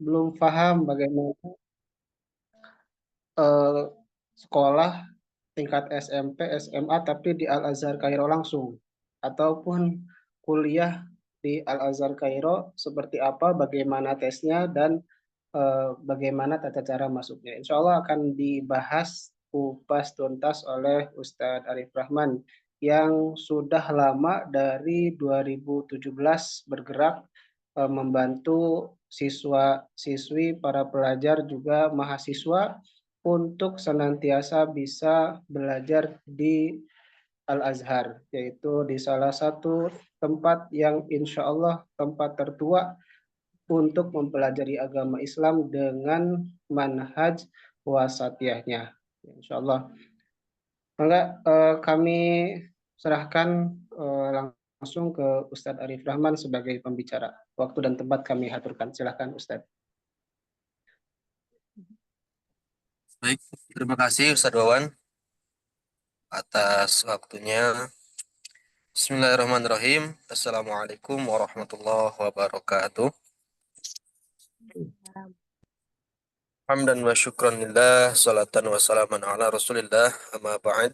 belum paham bagaimana eh, sekolah tingkat SMP, SMA tapi di Al Azhar Kairo langsung, ataupun kuliah di Al Azhar Kairo seperti apa, bagaimana tesnya dan bagaimana tata cara masuknya. Insya Allah akan dibahas kupas tuntas oleh Ustadz Arif Rahman yang sudah lama dari 2017 bergerak membantu siswa-siswi, para pelajar juga mahasiswa untuk senantiasa bisa belajar di Al-Azhar, yaitu di salah satu tempat yang insya Allah tempat tertua untuk mempelajari agama Islam dengan manhaj wasatiyahnya. Insya Allah. Maka kami serahkan langsung ke Ustadz Arif Rahman sebagai pembicara. Waktu dan tempat kami aturkan. Silakan Ustadz. Baik, terima kasih Ustadz Wawan atas waktunya. Bismillahirrahmanirrahim. Assalamualaikum warahmatullahi wabarakatuh. Hamdan wa syukran lillah, salatan wa salaman ala rasulillah, amma ba'd.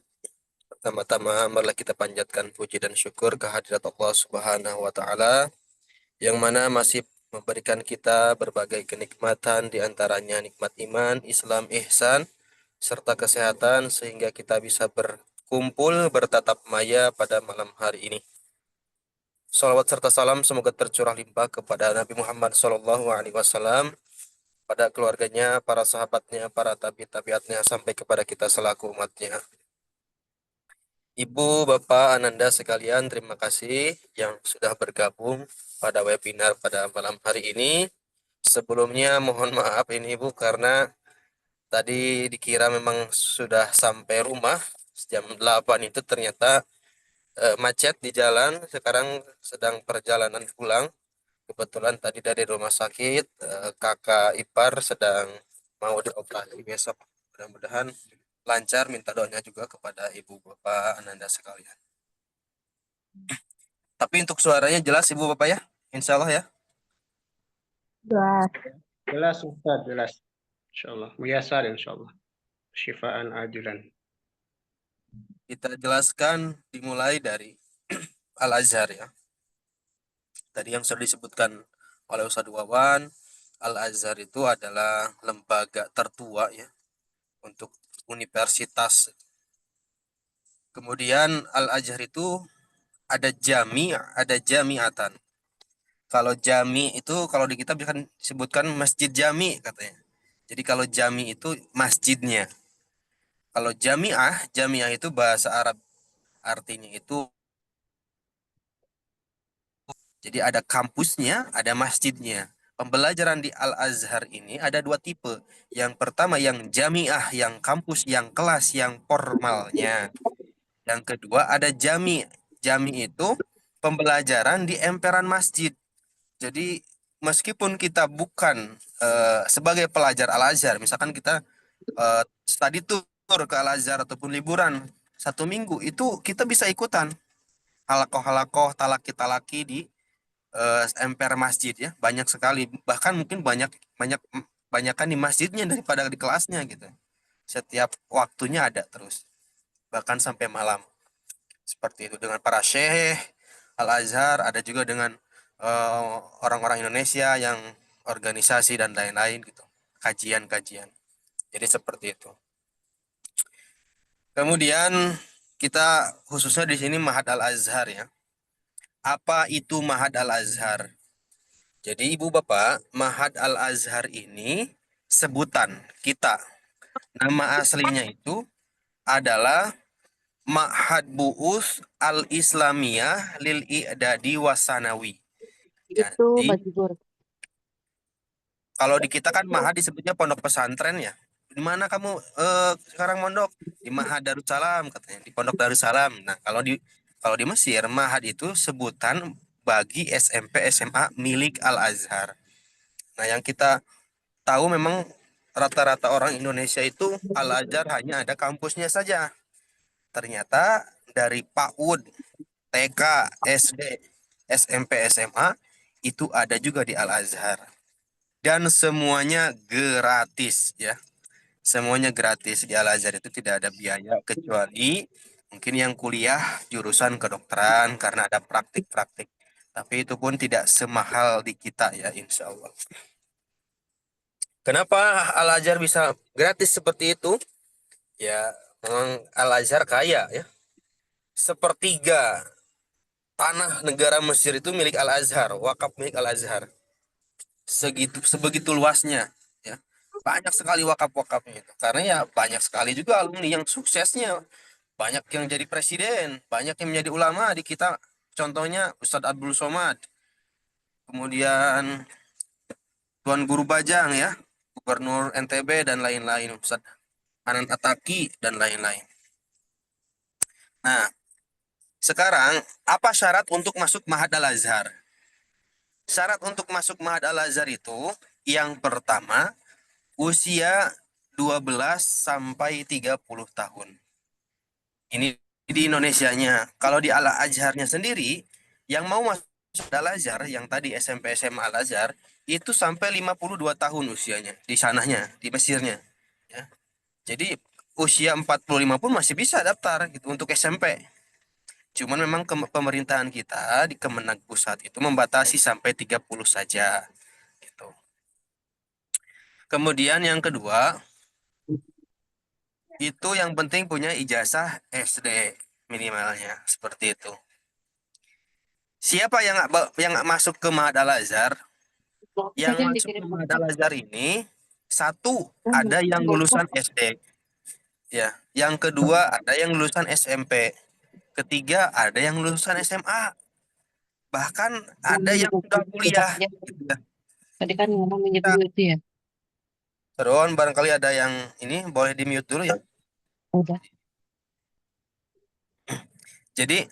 Pertama-tama marilah kita panjatkan puji dan syukur kehadirat Allah Subhanahu wa taala yang mana masih memberikan kita berbagai kenikmatan, di antaranya nikmat iman, Islam, ihsan serta kesehatan sehingga kita bisa berkumpul bertatap maya pada malam hari ini. Salawat serta salam semoga tercurah limpah kepada Nabi Muhammad SAW, pada keluarganya, para sahabatnya, para tabi'atnya sampai kepada kita selaku umatnya. Ibu, Bapak, Ananda sekalian, terima kasih yang sudah bergabung pada webinar pada malam hari ini. Sebelumnya mohon maaf ini Ibu karena tadi dikira memang sudah sampai rumah jam 8 itu ternyata macet di jalan. Sekarang sedang perjalanan pulang. Kebetulan tadi dari rumah sakit kakak ipar sedang mau dioperasi besok. Mudah-mudahan lancar, minta doanya juga kepada ibu bapak Ananda sekalian. Tapi untuk suaranya jelas ibu bapak ya, insya Allah ya. Jelas. Jelas Ustadz, jelas. Insya Allah. Muyasar insya Allah. Syifaan ajulan. Kita jelaskan dimulai dari Al-Azhar ya. Tadi yang sudah disebutkan oleh Ustadz Wawan, Al-Azhar itu adalah lembaga tertua ya untuk universitas. Kemudian Al-Azhar itu ada jami, ada jamiatan. Kalau jami itu kalau di kita bisa disebutkan masjid jami katanya. Jadi kalau jami itu masjidnya. Kalau jamiah, jamiah itu bahasa Arab artinya itu jadi ada kampusnya, ada masjidnya. Pembelajaran di Al-Azhar ini ada dua tipe. Yang pertama yang jamiah, yang kampus, yang kelas, yang formalnya. Yang kedua ada jami. Jami itu pembelajaran di emperan masjid. Jadi meskipun kita bukan sebagai pelajar Al-Azhar, misalkan kita study tour ke Al-Azhar ataupun liburan 1 minggu, itu kita bisa ikutan halakoh-halakoh talaki-talaki di emper masjid ya. Banyak sekali, bahkan mungkin banyak banyak banyakkan di masjidnya daripada di kelasnya gitu. Setiap waktunya ada terus, bahkan sampai malam. Seperti itu dengan para syekh Al-Azhar, ada juga dengan orang-orang Indonesia yang organisasi dan lain-lain gitu. Kajian-kajian. Jadi seperti itu. Kemudian kita khususnya di sini Ma'had Al-Azhar ya. Apa itu Ma'had Al-Azhar? Jadi Ibu Bapak, Ma'had Al-Azhar ini sebutan kita. Nama aslinya itu adalah Ma'had Bu'us Al-Islamiyah Lil I'dadi Wasanawi. Itu Jadi Bajigur. kalau di kita kan Ma'had disebutnya pondok pesantren ya. Di mana kamu sekarang mondok? Di Ma'had Darussalam katanya, di Pondok Darussalam. Nah, kalau di Mesir, Ma'had itu sebutan bagi SMP SMA milik Al-Azhar. Nah, yang kita tahu memang rata-rata orang Indonesia itu Al-Azhar hanya ada kampusnya saja. Ternyata dari PAUD, TK, SD, SMP, SMA itu ada juga di Al-Azhar. dan semuanya gratis ya. Semuanya gratis di Al-Azhar itu tidak ada biaya kecuali mungkin yang kuliah jurusan kedokteran karena ada praktik-praktik. Tapi itu pun tidak semahal di kita ya insya Allah. Kenapa Al-Azhar bisa gratis seperti itu? Ya memang Al-Azhar kaya ya. Sepertiga tanah negara Mesir itu milik Al-Azhar, wakaf milik Al-Azhar. Sebegitu luasnya ya. Banyak sekali wakaf-wakafnya itu. Karena ya banyak sekali juga alumni yang suksesnya, banyak yang jadi presiden, banyak yang menjadi ulama di kita. Contohnya Ustadz Abdul Somad, kemudian Tuan Guru Bajang ya, Gubernur NTB dan lain-lain, Ustadz Anan Ataki dan lain-lain. Nah, sekarang apa syarat untuk masuk Ma'had Al-Azhar? Syarat untuk masuk Ma'had Al-Azhar itu yang pertama usia 12 sampai 30 tahun. Ini di Indonesianya. Kalau di Al-Azharnya sendiri, yang mau masuk Al-Azhar, yang tadi SMP SMA Al-Azhar, itu sampai 52 tahun usianya. Di sananya, di Mesirnya. Ya. Jadi usia 45 pun masih bisa daftar gitu untuk SMP. Cuman memang pemerintahan kita di Kemenag Pusat itu membatasi sampai 30 saja. Gitu. Kemudian yang kedua, itu yang penting punya ijazah SD minimalnya seperti itu. Siapa yang nggak masuk ke Ma'had Al-Azhar? Yang masuk ke Ma'had Al-Azhar ini satu ada yang lulusan SD, ya. Yang kedua ada yang lulusan SMP. Ketiga ada yang lulusan SMA. Bahkan ada yang sudah kuliah. Tadi kan ngomong minjem Nah, duit itu ya. Teron barangkali ada yang ini boleh di mute dulu ya. Udah. Jadi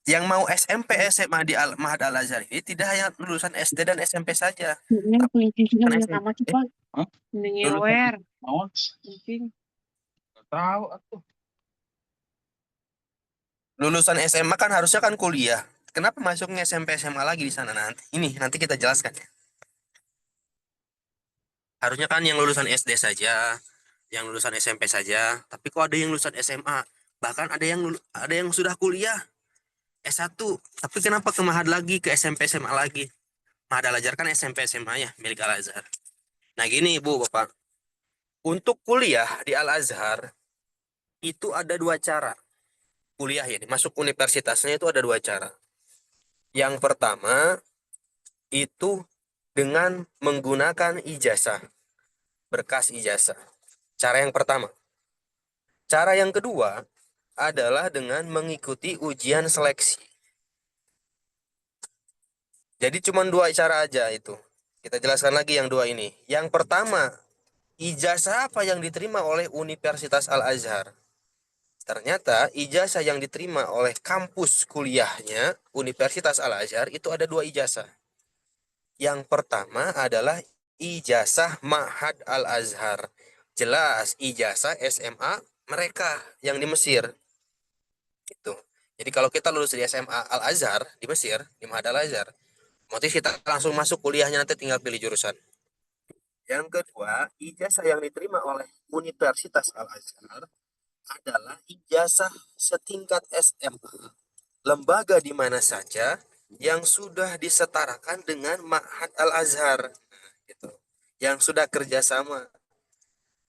yang mau SMP SMA di Ma'had Al-Azhar ini tidak hanya lulusan SD dan SMP saja. Ini Tapi punya cincin lulusan yang SMP, sama cepat. Mending lulusan nyewer. Cincin. Tahu aku. lulusan SMA kan harusnya kan kuliah. Kenapa masuknya SMP SMA lagi di sana nanti? Ini nanti kita jelaskan ya. Harusnya kan yang lulusan SD saja, yang lulusan SMP saja, tapi kok ada yang lulusan SMA, bahkan ada yang sudah kuliah S1, tapi kenapa ke Ma'had lagi ke SMP SMA lagi? Ma'had Al-Azhar kan SMP SMA ya milik Al-Azhar. Nah gini Ibu Bapak, untuk kuliah di Al-Azhar itu ada dua cara. Kuliah ya, masuk universitasnya itu ada dua cara. Yang pertama itu dengan menggunakan ijazah, berkas ijazah. Cara yang pertama. Cara yang kedua adalah dengan mengikuti ujian seleksi. Jadi cuma dua cara aja itu. Kita jelaskan lagi yang dua ini. Yang pertama, ijazah apa yang diterima oleh Universitas Al-Azhar? Ternyata ijazah yang diterima oleh kampus kuliahnya Universitas Al-Azhar itu ada dua ijazah. Yang pertama adalah ijazah Ma'had Al-Azhar. Jelas ijazah SMA mereka yang di Mesir. Gitu. Jadi kalau kita lulus di SMA Al-Azhar di Mesir, di Ma'had Al-Azhar, otomatis kita langsung masuk kuliahnya, nanti tinggal pilih jurusan. Yang kedua, ijazah yang diterima oleh Universitas Al-Azhar adalah ijazah setingkat SMA. Lembaga di mana saja yang sudah disetarakan dengan Ma'had Al-Azhar. Gitu. Yang sudah kerjasama.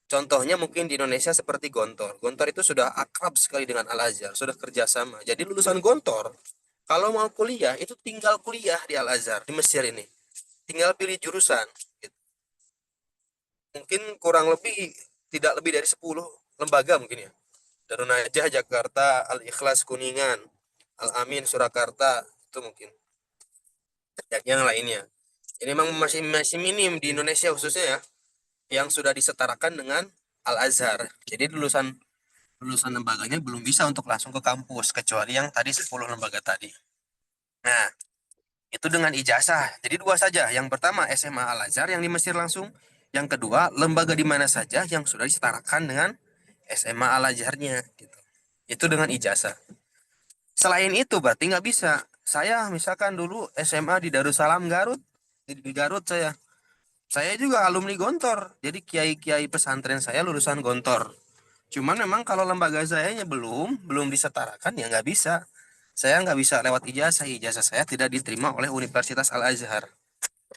Contohnya mungkin di Indonesia seperti Gontor. Gontor itu sudah akrab sekali dengan Al-Azhar, sudah kerjasama. Jadi lulusan Gontor, kalau mau kuliah, itu tinggal kuliah di Al-Azhar, di Mesir ini. Tinggal pilih jurusan. Mungkin kurang lebih, tidak lebih dari 10 lembaga mungkin ya. Darun Najah Jakarta, Al-Ikhlas Kuningan, Al-Amin Surakarta, itu mungkin. Dan yang lainnya. Ini memang masih minim di Indonesia khususnya ya, yang sudah disetarakan dengan Al-Azhar. Jadi lulusan lembaganya belum bisa untuk langsung ke kampus, kecuali yang tadi 10 lembaga tadi. Nah, itu dengan ijazah. Jadi dua saja. Yang pertama SMA Al-Azhar yang di Mesir langsung. Yang kedua lembaga di mana saja yang sudah disetarakan dengan SMA Al-Azharnya. Gitu. Itu dengan ijazah. Selain itu berarti nggak bisa. Saya misalkan dulu SMA di Darussalam Garut. Di Garut saya. Saya juga alumni Gontor. Jadi kiai-kiai pesantren saya lulusan Gontor. Cuman memang kalau lembaga sayanya belum disetarakan ya nggak bisa. Saya nggak bisa lewat ijazah. Ijazah saya tidak diterima oleh Universitas Al Azhar.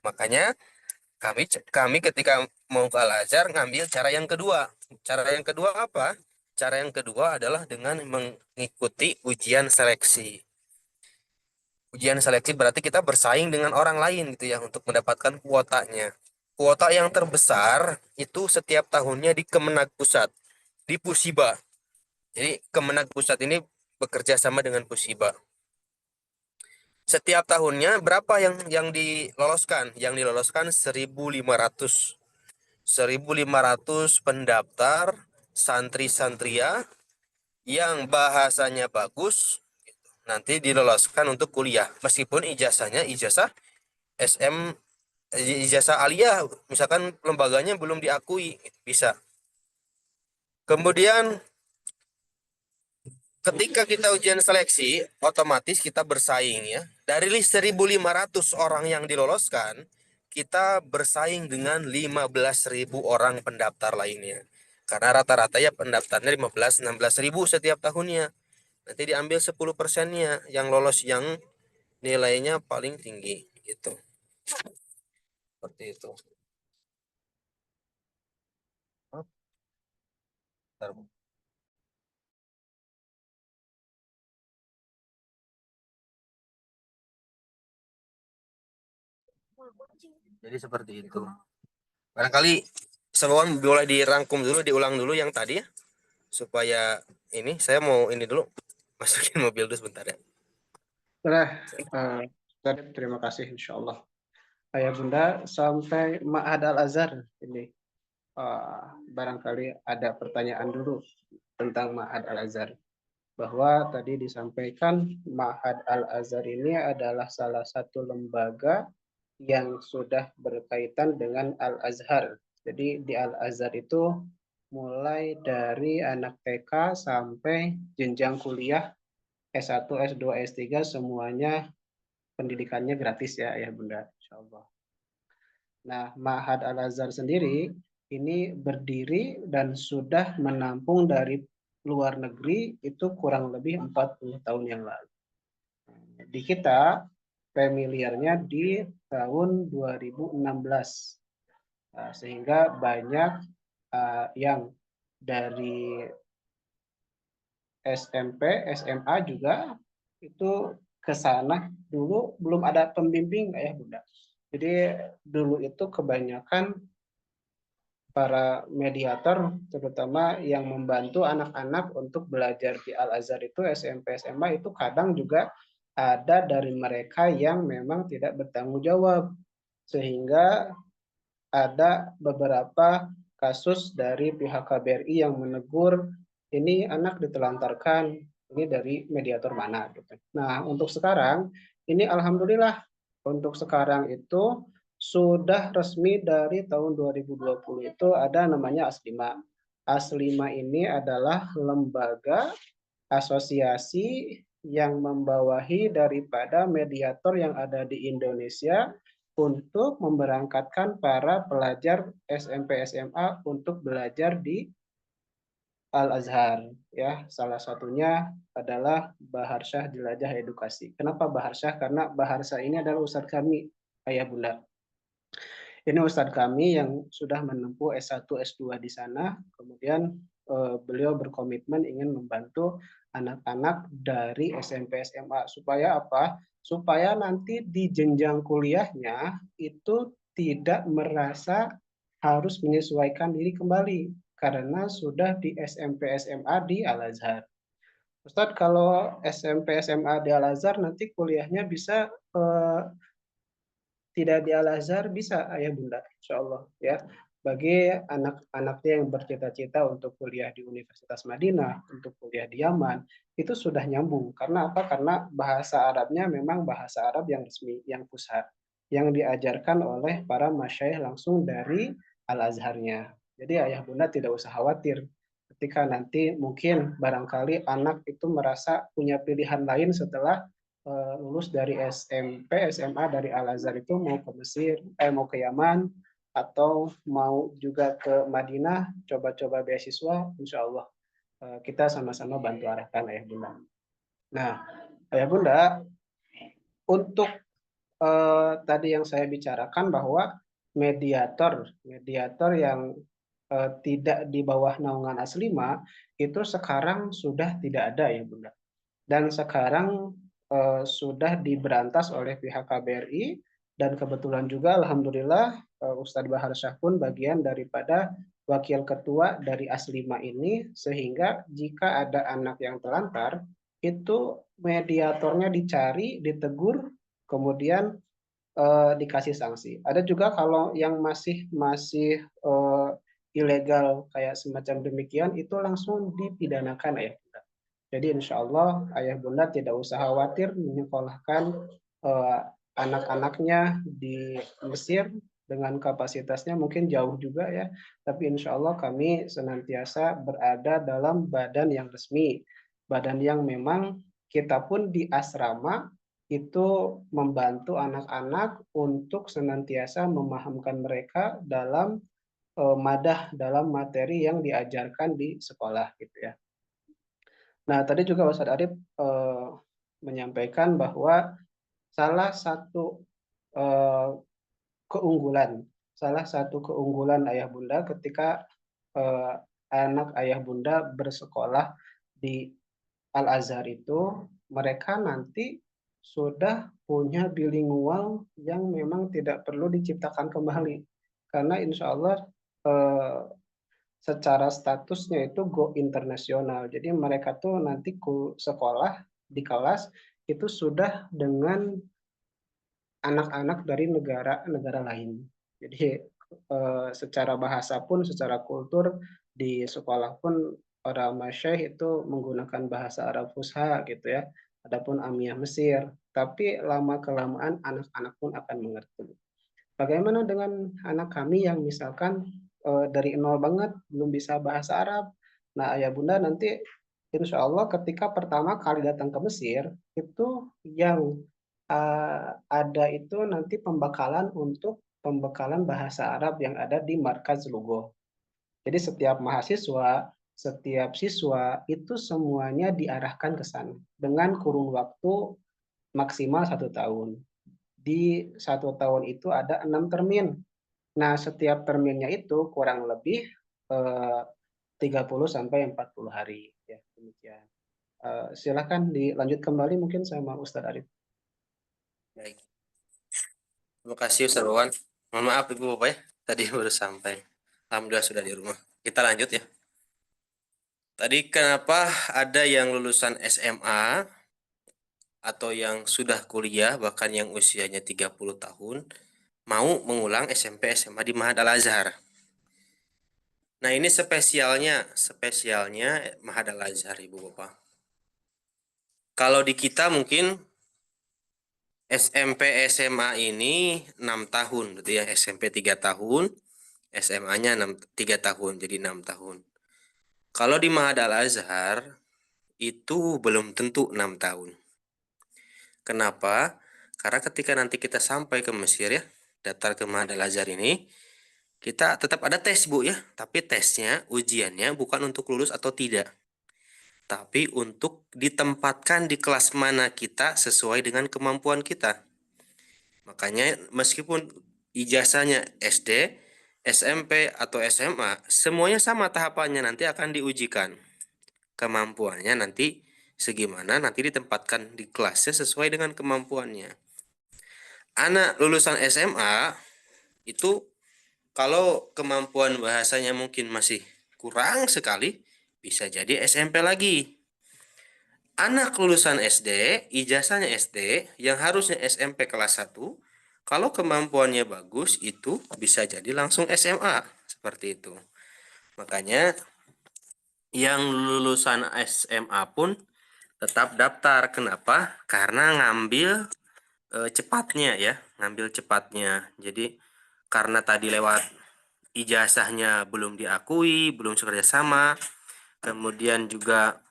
Makanya kami ketika mau ke Al Azhar ngambil cara yang kedua. Cara yang kedua apa? Cara yang kedua adalah dengan mengikuti ujian seleksi. Ujian seleksi berarti kita bersaing dengan orang lain gitu ya untuk mendapatkan kuotanya. Kuota yang terbesar itu setiap tahunnya di Kemenag Pusat, di Pusiba. Jadi Kemenag Pusat ini bekerja sama dengan Pusiba. Setiap tahunnya berapa yang diloloskan? Yang diloloskan 1.500. 1.500 pendaftar santri-santria yang bahasanya bagus nanti diloloskan untuk kuliah meskipun ijazahnya ijazah SM, ijazah aliyah, misalkan lembaganya belum diakui, bisa. Kemudian ketika kita ujian seleksi, otomatis kita bersaing ya. Dari list 1.500 orang yang diloloskan, kita bersaing dengan 15.000 orang pendaftar lainnya. Karena rata-rata ya pendaftarnya 15-16.000 setiap tahunnya. Nanti diambil 10%-nya yang lolos yang nilainya paling tinggi gitu. Seperti itu. Bentar, Bu. Jadi seperti itu. Barangkali sebelum boleh dirangkum dulu, diulang dulu yang tadi ya, supaya ini saya mau ini dulu masukin mobil dulu sebentar ya. Nah, terima kasih insya Allah. Ayah Bunda sampai Ma'had Al-Azhar ini barangkali ada pertanyaan dulu tentang Ma'had Al-Azhar. Bahwa tadi disampaikan Ma'had Al-Azhar ini adalah salah satu lembaga yang sudah berkaitan dengan Al-Azhar. Jadi di Al-Azhar itu mulai dari anak TK sampai jenjang kuliah S1, S2, S3 semuanya pendidikannya gratis ya Ayah Bunda, insya Allah. Nah, Ma'had Al-Azhar sendiri ini berdiri dan sudah menampung dari luar negeri itu kurang lebih 40 tahun yang lalu. Di kita familiarnya di tahun 2016. Sehingga banyak yang dari SMP, SMA juga itu ke sana dulu belum ada pembimbing ya Bunda. Jadi dulu itu kebanyakan para mediator terutama yang membantu anak-anak untuk belajar di Al-Azhar itu SMP SMA itu kadang juga ada dari mereka yang memang tidak bertanggung jawab sehingga ada beberapa kasus dari pihak KBRI yang menegur ini anak ditelantarkan ini dari mediator mana gitu. Nah, untuk sekarang ini alhamdulillah untuk sekarang itu sudah resmi dari tahun 2020 itu ada namanya AS5. AS5 ini adalah lembaga asosiasi yang membawahi daripada mediator yang ada di Indonesia untuk memberangkatkan para pelajar SMP SMA untuk belajar di Al-Azhar ya. Salah satunya adalah Bahar Syah Jelajah Edukasi. Kenapa Bahar Syah? Karena Bahar Syah ini adalah ustadz kami, Ayah Bunda. Ini ustadz kami yang sudah menempuh S1, S2 di sana. Kemudian beliau berkomitmen ingin membantu anak-anak dari SMP SMA supaya apa? Supaya nanti di jenjang kuliahnya itu tidak merasa harus menyesuaikan diri kembali karena sudah di SMP SMA di Al-Azhar. Ustadz, kalau SMP SMA di Al-Azhar nanti kuliahnya bisa tidak di Al-Azhar bisa Ayah Bunda, insya Allah ya. Bagi anak-anaknya yang bercita-cita untuk kuliah di Universitas Madinah, untuk kuliah di Yaman, itu sudah nyambung. Karena apa? Karena bahasa Arabnya memang bahasa Arab yang resmi, yang pusat, yang diajarkan oleh para masyayikh langsung dari Al-Azharnya. Jadi Ayah Bunda tidak usah khawatir ketika nanti mungkin barangkali anak itu merasa punya pilihan lain setelah lulus dari SMP, SMA dari Al Azhar itu mau ke Mesir, mau ke Yaman atau mau juga ke Madinah coba-coba beasiswa, insya Allah kita sama-sama bantu arahkan ayah bunda. Nah, ayah bunda, untuk tadi yang saya bicarakan bahwa mediator yang tidak di bawah naungan A5 itu sekarang sudah tidak ada ya bunda. Dan sekarang sudah diberantas oleh pihak KBRI dan kebetulan juga alhamdulillah Ustadz Bahar Syah pun bagian daripada wakil ketua dari A5 ini, sehingga jika ada anak yang terlantar itu mediatornya dicari, ditegur, kemudian dikasih sanksi. Ada juga kalau yang masih ilegal kayak semacam demikian itu langsung dipidanakan ya. Jadi insya Allah ayah bunda tidak usah khawatir menyekolahkan anak-anaknya di Mesir dengan kapasitasnya mungkin jauh juga ya. Tapi insya Allah kami senantiasa berada dalam badan yang resmi. Badan yang memang kita pun di asrama itu membantu anak-anak untuk senantiasa memahamkan mereka dalam madah dalam materi yang diajarkan di sekolah gitu ya. Nah, tadi juga Ustadz Arif menyampaikan bahwa salah satu eh, keunggulan, salah satu keunggulan ayah bunda ketika eh, anak ayah bunda bersekolah di Al-Azhar itu, mereka nanti sudah punya bilingual yang memang tidak perlu diciptakan kembali. Karena insya Allah eh, secara statusnya itu go internasional. Jadi mereka tuh nanti sekolah di kelas itu sudah dengan anak-anak dari negara-negara lain. Jadi secara bahasa pun, secara kultur di sekolah pun para masyaikh itu menggunakan bahasa Arab Fusha gitu ya. Adapun Amiyah Mesir, tapi lama kelamaan anak-anak pun akan mengerti. Bagaimana dengan anak kami yang misalkan dari nol banget, belum bisa bahasa Arab? Nah, ayah bunda nanti insya Allah ketika pertama kali datang ke Mesir, itu yang ada itu nanti pembekalan untuk pembekalan bahasa Arab yang ada di Markaz Lugo. Jadi setiap mahasiswa, setiap siswa itu semuanya diarahkan ke sana dengan kurun waktu maksimal 1 tahun. Di 1 tahun itu ada 6 termin. Nah, setiap terminnya itu kurang lebih 30 sampai 40 hari. Ya, demikian. Silakan dilanjut kembali mungkin sama Ustadz Arif. Baik. Terima kasih Ustaz Wawan. Mohon maaf Ibu Bapak ya, tadi baru sampai. Alhamdulillah sudah di rumah. Kita lanjut ya. Tadi kenapa ada yang lulusan SMA atau yang sudah kuliah bahkan yang usianya 30 tahun mau mengulang SMP SMA di Ma'had Al-Azhar. Nah, ini spesialnya Ma'had Al-Azhar Ibu Bapak. Kalau di kita mungkin SMP SMA ini 6 tahun gitu ya, SMP 3 tahun, SMA-nya 3 tahun, jadi 6 tahun. Kalau di Ma'had Al-Azhar itu belum tentu 6 tahun. Kenapa? Karena ketika nanti kita sampai ke Mesir ya, daftar ke Ma'had Al-Azhar ini, kita tetap ada tes Bu ya, tapi tesnya, ujiannya bukan untuk lulus atau tidak, tapi untuk ditempatkan di kelas mana kita sesuai dengan kemampuan kita. Makanya meskipun ijazahnya SD, SMP, atau SMA, semuanya sama tahapannya, nanti akan diujikan. Kemampuannya nanti segimana, nanti ditempatkan di kelasnya sesuai dengan kemampuannya. Anak lulusan SMA itu kalau kemampuan bahasanya mungkin masih kurang sekali, bisa jadi SMP lagi. Anak lulusan SD, ijazahnya SD, yang harusnya SMP kelas 1, kalau kemampuannya bagus, itu bisa jadi langsung SMA. Seperti itu. Makanya, yang lulusan SMA pun tetap daftar. Kenapa? Karena ngambil cepatnya ya. Ngambil cepatnya. Jadi, karena tadi lewat ijazahnya belum diakui, belum bekerja sama, kemudian juga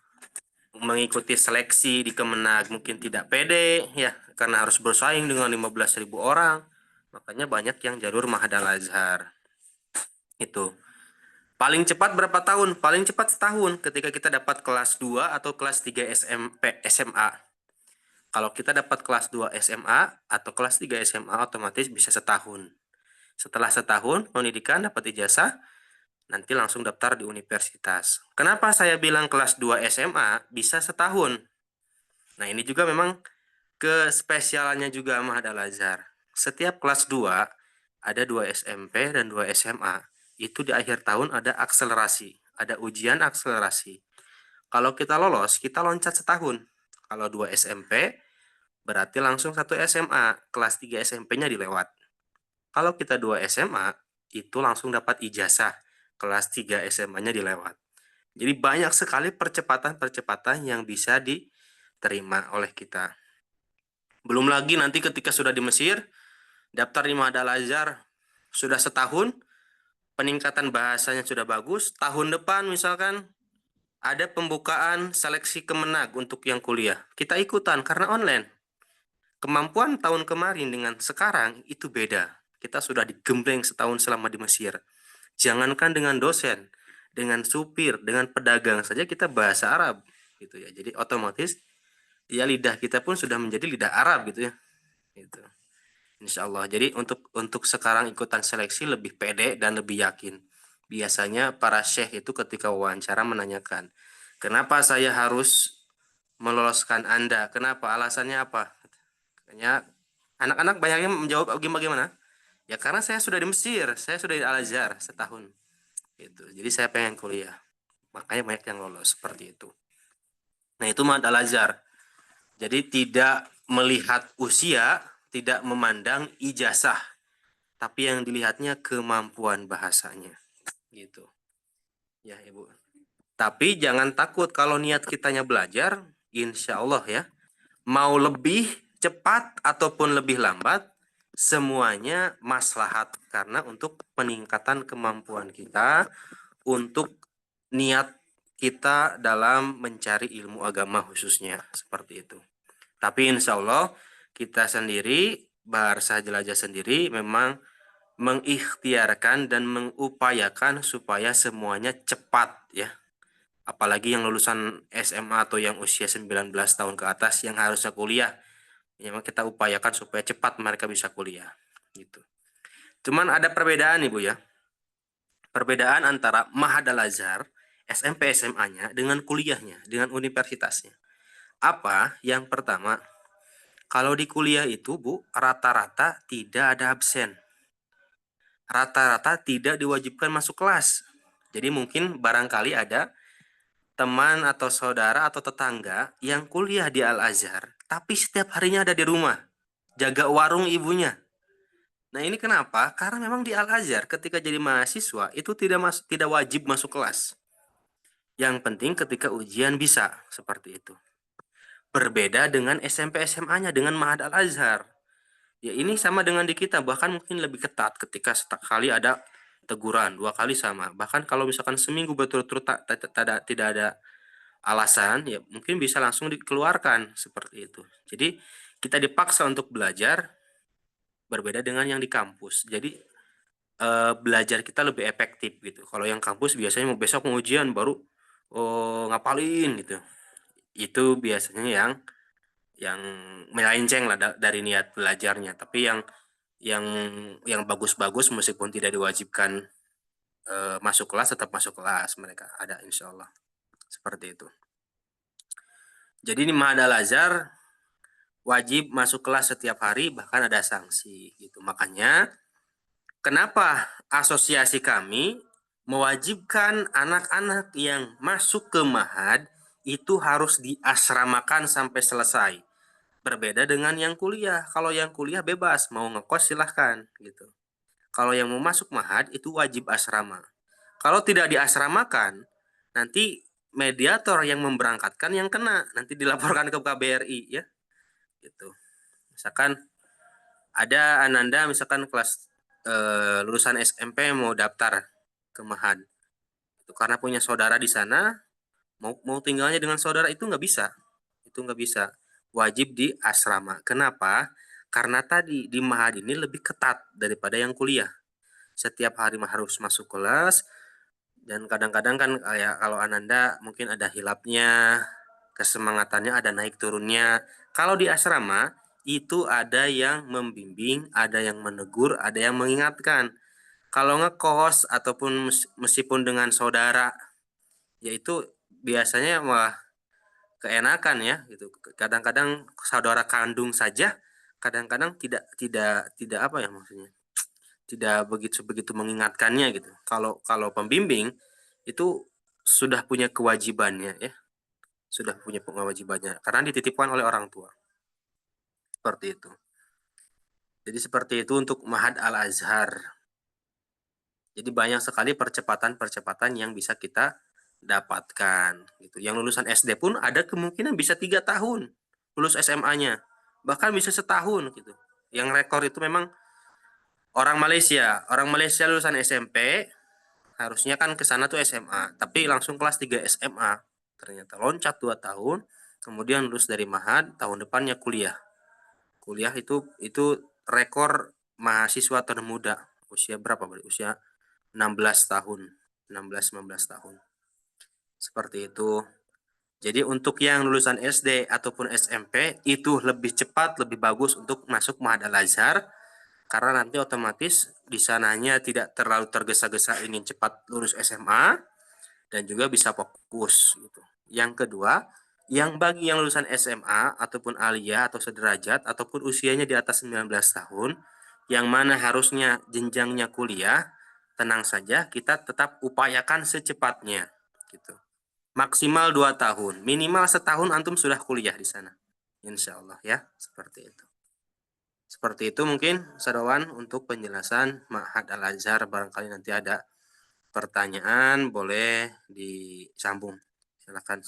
mengikuti seleksi di Kemenag mungkin tidak pede ya karena harus bersaing dengan 15.000 orang, makanya banyak yang jalur Ma'had Al-Azhar. Itu. Paling cepat berapa tahun? Paling cepat setahun ketika kita dapat kelas 2 atau kelas 3 SMP, SMA. Kalau kita dapat kelas 2 SMA atau kelas 3 SMA otomatis bisa setahun. Setelah setahun pendidikan dapat ijazah, nanti langsung daftar di universitas. Kenapa saya bilang kelas 2 SMA bisa setahun? Nah, ini juga memang kespesialannya juga Ma'had Al-Azhar. Setiap kelas 2 ada 2 SMP dan 2 SMA. Itu di akhir tahun ada akselerasi, ada ujian akselerasi. Kalau kita lolos, kita loncat setahun. Kalau 2 SMP, berarti langsung 1 SMA, kelas 3 SMP-nya dilewat. Kalau kita 2 SMA, itu langsung dapat ijazah, kelas 3 SMA-nya dilewat. Jadi banyak sekali percepatan-percepatan yang bisa diterima oleh kita. Belum lagi nanti ketika sudah di Mesir, daftar di Ma'had Al-Azhar sudah setahun, peningkatan bahasanya sudah bagus, tahun depan misalkan ada pembukaan seleksi Kemenag untuk yang kuliah. Kita ikutan karena online. Kemampuan tahun kemarin dengan sekarang itu beda. Kita sudah digembleng setahun selama di Mesir. Jangankan dengan dosen, dengan supir, dengan pedagang saja kita bahasa Arab gitu ya. Jadi otomatis ya lidah kita pun sudah menjadi lidah Arab gitu ya. Gitu. Insya Allah. Jadi untuk sekarang ikutan seleksi lebih pede dan lebih yakin. Biasanya para syekh itu ketika wawancara menanyakan, kenapa saya harus meloloskan Anda? Kenapa? Alasannya apa? Katanya anak-anak banyaknya menjawab bagaimana? Ya karena saya sudah di Mesir, saya sudah di Al-Azhar setahun. Gitu. Jadi saya pengen kuliah. Makanya banyak yang lolos seperti itu. Nah itu Ma'had Al-Azhar. Jadi tidak melihat usia, tidak memandang ijazah, tapi yang dilihatnya kemampuan bahasanya. Gitu. Ya Ibu. Tapi jangan takut kalau niat kitanya belajar, insya Allah ya. Mau lebih cepat ataupun lebih lambat, semuanya maslahat. Karena untuk peningkatan kemampuan kita, untuk niat kita dalam mencari ilmu agama khususnya. Seperti itu. Tapi insya Allah kita sendiri, Bahasa Jelajah sendiri memang mengikhtiarkan dan mengupayakan supaya semuanya cepat ya. Apalagi yang lulusan SMA atau yang usia 19 tahun ke atas yang harusnya kuliah. Memang kita upayakan supaya cepat mereka bisa kuliah. Gitu. Cuman ada perbedaan Ibu ya. Perbedaan antara Ma'had Al-Azhar, SMP SMA-nya dengan kuliahnya, dengan universitasnya. Apa? Yang pertama, kalau di kuliah itu Bu, rata-rata tidak ada absen. Rata-rata tidak diwajibkan masuk kelas. Jadi mungkin barangkali ada teman atau saudara atau tetangga yang kuliah di Al-Azhar, tapi setiap harinya ada di rumah, jaga warung ibunya. Nah ini kenapa? Karena memang di Al-Azhar ketika jadi mahasiswa itu tidak wajib masuk kelas. Yang penting ketika ujian bisa, seperti itu. Berbeda dengan SMP SMA-nya, dengan Ma'had Al-Azhar. Ya ini sama dengan di kita, bahkan mungkin lebih ketat ketika sekali ada teguran, 2 kali sama. Bahkan kalau misalkan seminggu berturut-turut tidak ada alasan, ya mungkin bisa langsung dikeluarkan seperti itu. Jadi kita dipaksa untuk belajar, berbeda dengan yang di kampus. Jadi belajar kita lebih efektif gitu. Kalau yang kampus biasanya besok mau ujian baru ngapalin gitu. Itu biasanya yang melenceng lah dari niat belajarnya. Tapi yang yang bagus-bagus meskipun tidak diwajibkan masuk kelas tetap masuk kelas, mereka ada insya Allah seperti itu. Jadi di Ma'had Al-Azhar wajib masuk kelas setiap hari, bahkan ada sanksi gitu. Makanya kenapa asosiasi kami mewajibkan anak-anak yang masuk ke Ma'had itu harus diasramakan sampai selesai. Berbeda dengan yang kuliah. Kalau yang kuliah bebas, mau ngekos silahkan gitu. Kalau yang mau masuk Ma'had itu wajib asrama. Kalau tidak diasramakan, nanti mediator yang memberangkatkan yang kena, nanti dilaporkan ke KBRI ya. Gitu. Misalkan ada Ananda misalkan kelas lulusan SMP mau daftar ke Ma'had. Itu karena punya saudara di sana, mau tinggalnya dengan saudara itu nggak bisa. Itu nggak bisa. Wajib di asrama. Kenapa? Karena tadi di Ma'had ini lebih ketat daripada yang kuliah. setiap hari harus masuk kelas, dan kadang-kadang kan kayak kalau Ananda mungkin ada hilapnya, kesemangatannya ada naik turunnya. Kalau di asrama itu ada yang membimbing, ada yang menegur, ada yang mengingatkan. Kalau ngekos ataupun meskipun dengan saudara, yaitu biasanya malah keenakan ya gitu. Kadang-kadang saudara kandung saja kadang-kadang tidak apa ya maksudnya, tidak begitu begitu mengingatkannya gitu. Kalau kalau pembimbing itu sudah punya kewajibannya ya, sudah punya kewajibannya karena dititipkan oleh orang tua. Seperti itu. Jadi seperti itu untuk Ma'had Al-Azhar. Jadi banyak sekali percepatan-percepatan yang bisa kita dapatkan gitu. Yang lulusan SD pun ada kemungkinan bisa 3 tahun lulus SMA-nya. Bahkan bisa setahun gitu. Yang rekor itu memang orang Malaysia. Orang Malaysia lulusan SMP harusnya kan ke sana tuh SMA, tapi langsung kelas 3 SMA. Ternyata loncat 2 tahun, kemudian lulus dari Ma'had, tahun depannya kuliah. Kuliah itu rekor mahasiswa termuda. Usia berapa? Usia 16 tahun, 16-19 tahun. Seperti itu. Jadi untuk yang lulusan SD ataupun SMP itu lebih cepat, lebih bagus untuk masuk Ma'had Al-Azhar karena nanti otomatis di sananya tidak terlalu tergesa-gesa ingin cepat lulus SMA dan juga bisa fokus gitu. Yang kedua, yang bagi yang lulusan SMA ataupun aliyah atau sederajat ataupun usianya di atas 19 tahun yang mana harusnya jenjangnya kuliah, tenang saja kita tetap upayakan secepatnya gitu. Maksimal 2 tahun, minimal setahun antum sudah kuliah di sana. Insya Allah ya, seperti itu. Seperti itu mungkin Sadawan untuk penjelasan Ma'had Al-Azhar. Barangkali nanti ada pertanyaan boleh disambung. Silakan.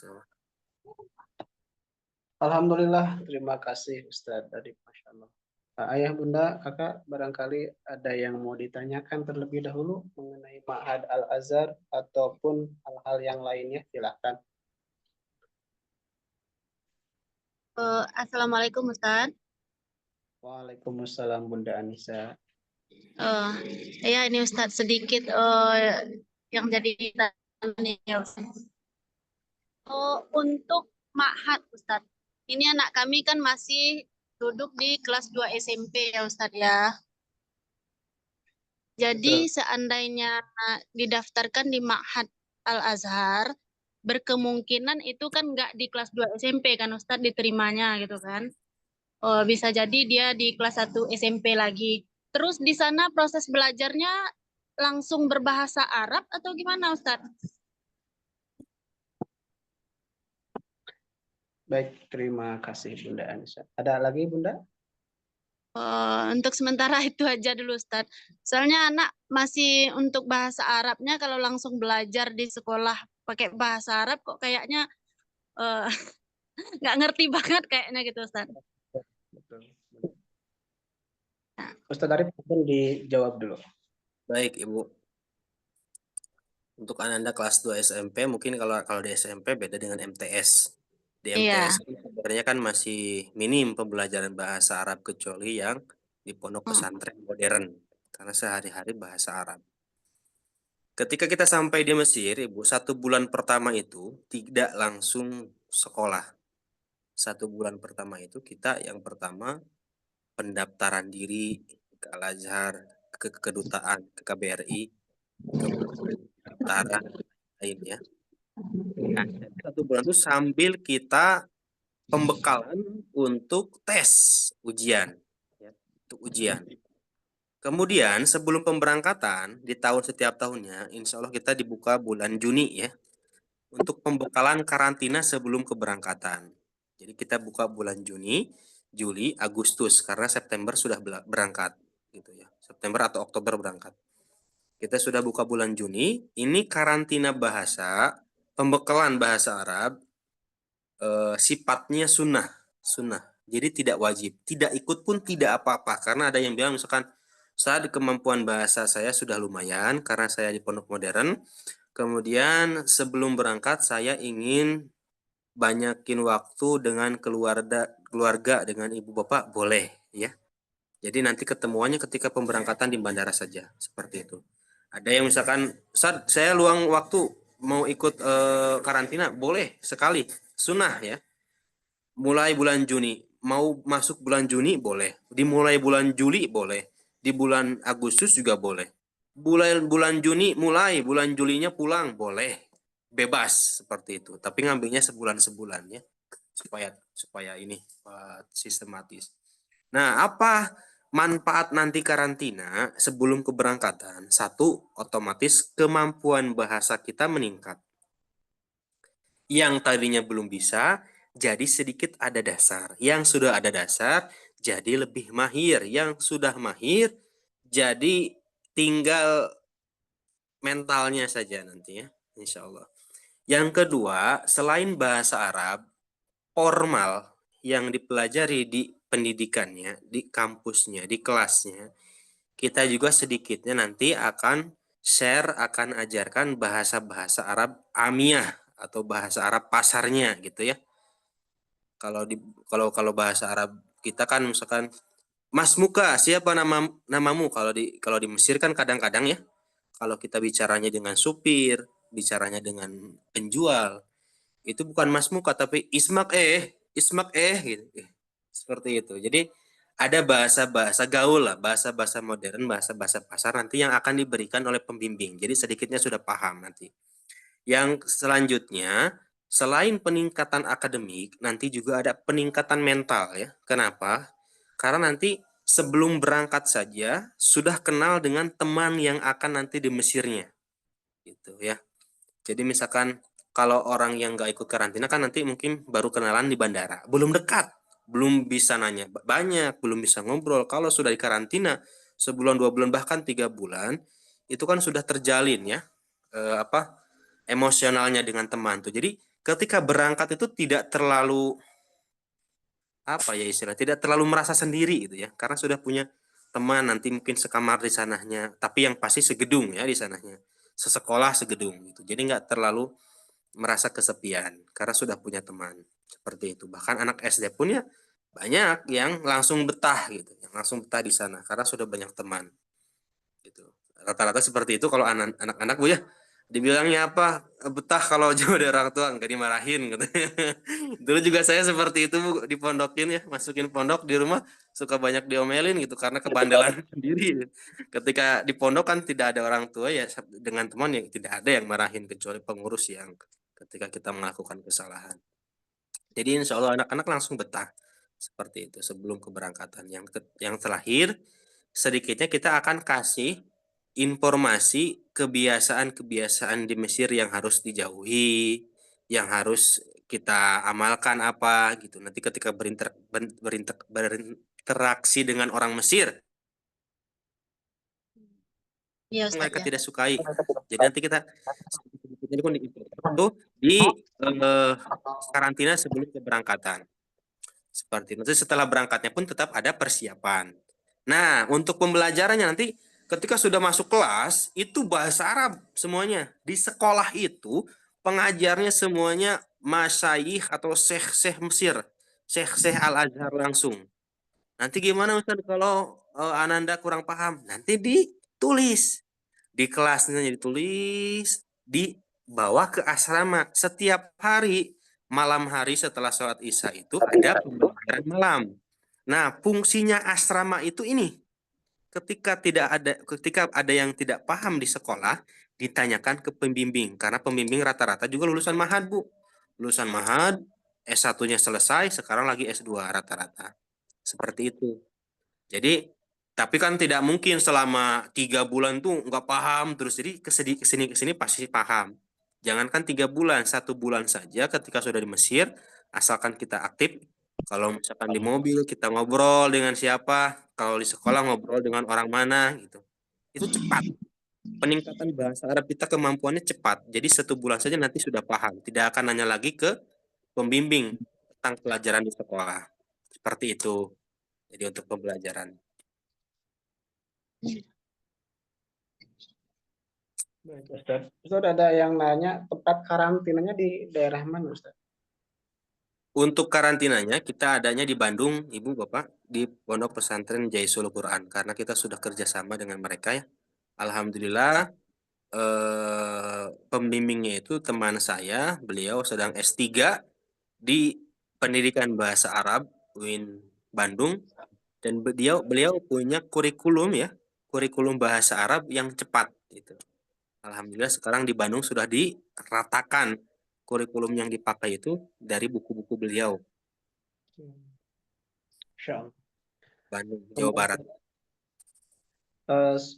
Alhamdulillah, terima kasih Ustadz tadi, Masya Allah. Ayah, Bunda, Kakak, barangkali ada yang mau ditanyakan terlebih dahulu mengenai Ma'had Al-Azhar ataupun hal-hal yang lainnya, silahkan. Assalamualaikum Ustaz. Waalaikumsalam Bunda Anissa. Ya ini Ustaz sedikit yang jadi tanya ya, Ustaz. Untuk Ma'had Ustaz, ini anak kami kan masih duduk di kelas 2 SMP ya Ustaz ya. Jadi seandainya didaftarkan di Ma'had Al-Azhar, berkemungkinan itu kan nggak di kelas 2 SMP kan Ustaz diterimanya gitu kan. Bisa jadi dia di kelas 1 SMP lagi. Terus di sana proses belajarnya langsung berbahasa Arab atau gimana Ustaz? Baik, terima kasih Bunda Anissa. Ada lagi Bunda? Untuk sementara itu aja dulu Ustaz. Soalnya anak masih untuk bahasa Arabnya kalau langsung belajar di sekolah pakai bahasa Arab kok kayaknya nggak ngerti banget kayaknya gitu Ustaz. Betul. Ustadz Arif mungkin dijawab dulu. Baik Ibu. Untuk Ananda kelas 2 SMP mungkin kalau di SMP beda dengan MTS. Di MTS sebenarnya kan masih minim pembelajaran bahasa Arab kecuali yang di pondok pesantren modern karena sehari-hari bahasa Arab. Ketika kita sampai di Mesir, Ibu, 1 bulan pertama itu tidak langsung sekolah. 1 bulan pertama itu kita yang pertama pendaftaran diri ke Al-Azhar, ke kedutaan, ke KBRI, ke pendaftaran lainnya. Nah, 1 bulan itu sambil kita pembekalan untuk tes ujian, ya, untuk ujian. Kemudian sebelum pemberangkatan di setiap tahunnya, insya Allah kita dibuka bulan Juni ya, untuk pembekalan karantina sebelum keberangkatan. Jadi kita buka bulan Juni, Juli, Agustus karena September sudah berangkat, gitu ya. September atau Oktober berangkat. Kita sudah buka bulan Juni. Ini karantina bahasa, pembekalan bahasa Arab, sifatnya sunnah. Jadi tidak wajib, tidak ikut pun tidak apa-apa. Karena ada yang bilang misalkan saat kemampuan bahasa saya sudah lumayan karena saya di pondok modern. Kemudian sebelum berangkat saya ingin banyakin waktu dengan keluarga dengan ibu bapak, boleh ya. Jadi nanti ketemuannya ketika pemberangkatan di bandara saja, seperti itu. Ada yang misalkan, Ustaz, saya luang waktu mau ikut karantina, boleh sekali, sunnah ya. Mulai bulan Juni, mau masuk bulan Juni boleh, dimulai bulan Juli boleh, di bulan Agustus juga boleh. Bulan Juni mulai, bulan Julinya pulang boleh, bebas seperti itu. Tapi ngambilnya sebulan ya, supaya ini sistematis. Nah, apa manfaat nanti karantina sebelum keberangkatan? Satu, otomatis kemampuan bahasa kita meningkat. Yang tadinya belum bisa, jadi sedikit ada dasar. Yang sudah ada dasar, jadi lebih mahir. Yang sudah mahir, jadi tinggal mentalnya saja nanti ya, insya Allah. Yang kedua, selain bahasa Arab, formal yang dipelajari di pendidikannya, di kampusnya, di kelasnya, kita juga sedikitnya nanti akan share, akan ajarkan bahasa-bahasa Arab amiyah atau bahasa Arab pasarnya gitu ya. Kalau bahasa Arab kita kan misalkan Mas Muka, siapa namamu? Kalau di Mesir kan kadang-kadang ya, kalau kita bicaranya dengan supir, bicaranya dengan penjual, itu bukan Mas Muka tapi Ismak gitu. Seperti itu. Jadi ada bahasa-bahasa gaul lah, bahasa-bahasa modern, bahasa-bahasa pasar nanti yang akan diberikan oleh pembimbing. Jadi sedikitnya sudah paham nanti. Yang selanjutnya, selain peningkatan akademik, nanti juga ada peningkatan mental ya. Kenapa? Karena nanti sebelum berangkat saja sudah kenal dengan teman yang akan nanti di Mesirnya. Gitu ya. Jadi misalkan kalau orang yang nggak ikut karantina kan nanti mungkin baru kenalan di bandara. Belum dekat, belum bisa nanya banyak, belum bisa ngobrol. Kalau sudah di karantina sebulan, 2 bulan, bahkan 3 bulan, itu kan sudah terjalin ya emosionalnya dengan teman tuh. Jadi ketika berangkat itu tidak terlalu tidak terlalu merasa sendiri gitu ya, karena sudah punya teman nanti mungkin sekamar di sananya, tapi yang pasti segedung ya di sananya, sesekolah segedung gitu. Jadi nggak terlalu merasa kesepian karena sudah punya teman seperti itu. Bahkan anak SD pun ya banyak yang langsung betah gitu, yang langsung betah di sana karena sudah banyak teman gitu. Rata-rata seperti itu kalau anak-anak Bu ya. Dibilangnya apa? Betah kalau jauh dari orang tua, nggak dimarahin gitu. Dulu juga saya seperti itu Bu, dipondokin ya, masukin pondok di rumah suka banyak diomelin gitu karena kebandelan sendiri. Ketika di pondok kan tidak ada orang tua ya, dengan teman yang tidak ada yang marahin kecuali pengurus yang ketika kita melakukan kesalahan. Jadi insya Allah anak-anak langsung betah seperti itu sebelum keberangkatan. Yang terakhir, sedikitnya kita akan kasih informasi kebiasaan-kebiasaan di Mesir yang harus dijauhi, yang harus kita amalkan apa gitu. Nanti ketika berinteraksi dengan orang Mesir, Iya Ustaz mereka ya. tidak sukai. Jadi nanti kita itu di karantina sebelum keberangkatan. Seperti itu. Setelah berangkatnya pun tetap ada persiapan. Nah, untuk pembelajarannya nanti ketika sudah masuk kelas, itu bahasa Arab semuanya. Di sekolah itu, pengajarnya semuanya masyayikh atau syekh-syekh Mesir. Syekh-syekh Al-Azhar langsung. Nanti gimana Ustaz kalau Ananda kurang paham? Nanti ditulis. Di kelasnya ditulis, dibawa ke asrama. Setiap hari, malam hari setelah sholat Isya itu ada pembelajaran malam. Nah, fungsinya asrama itu ini. Ketika ada yang tidak paham di sekolah, ditanyakan ke pembimbing. Karena pembimbing rata-rata juga lulusan Mahad, Bu. Lulusan Mahad, S1-nya selesai, sekarang lagi S2 rata-rata. Seperti itu. Jadi, tapi kan tidak mungkin selama 3 bulan tuh nggak paham terus. Jadi kesini pasti paham. Jangankan 3 bulan, 1 bulan saja ketika sudah di Mesir, asalkan kita aktif. Kalau misalkan di mobil kita ngobrol dengan siapa, kalau di sekolah ngobrol dengan orang mana gitu. Itu cepat. Peningkatan bahasa Arab kita kemampuannya cepat. Jadi 1 bulan saja nanti sudah paham. Tidak akan nanya lagi ke pembimbing tentang pelajaran di sekolah. Seperti itu. Jadi untuk pembelajaran. Baik, Ustaz. Ustaz, ada yang nanya tempat karantinanya di daerah mana, Ustaz? Untuk karantinanya kita adanya di Bandung, Ibu Bapak, di Pondok Pesantren Jaisul Quran karena kita sudah kerjasama dengan mereka ya. Alhamdulillah pembimbingnya itu teman saya, beliau sedang S3 di Pendidikan Bahasa Arab UIN Bandung dan beliau punya kurikulum bahasa Arab yang cepat gitu. Alhamdulillah sekarang di Bandung sudah diratakan kurikulum yang dipakai itu dari buku-buku beliau. Insya Allah. Bandung, Jawa Barat.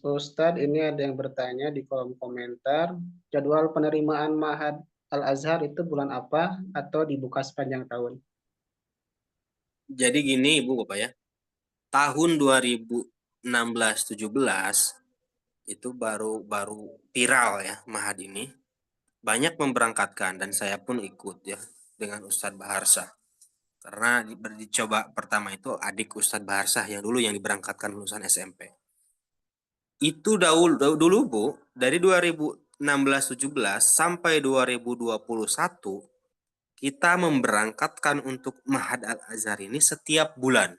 Ustadz, ini ada yang bertanya di kolom komentar, jadwal penerimaan Ma'had Al-Azhar itu bulan apa atau dibuka sepanjang tahun? Jadi gini Ibu Bapak ya, tahun 2016-17 itu baru viral ya Ma'had ini. Banyak memberangkatkan dan saya pun ikut ya dengan Ustadz Baharsah. Karena dicoba pertama itu adik Ustadz Baharsah yang dulu yang diberangkatkan lulusan SMP. Itu dulu Bu, dari 2016-17 sampai 2021 kita memberangkatkan untuk Ma'had Al-Azhar ini setiap bulan.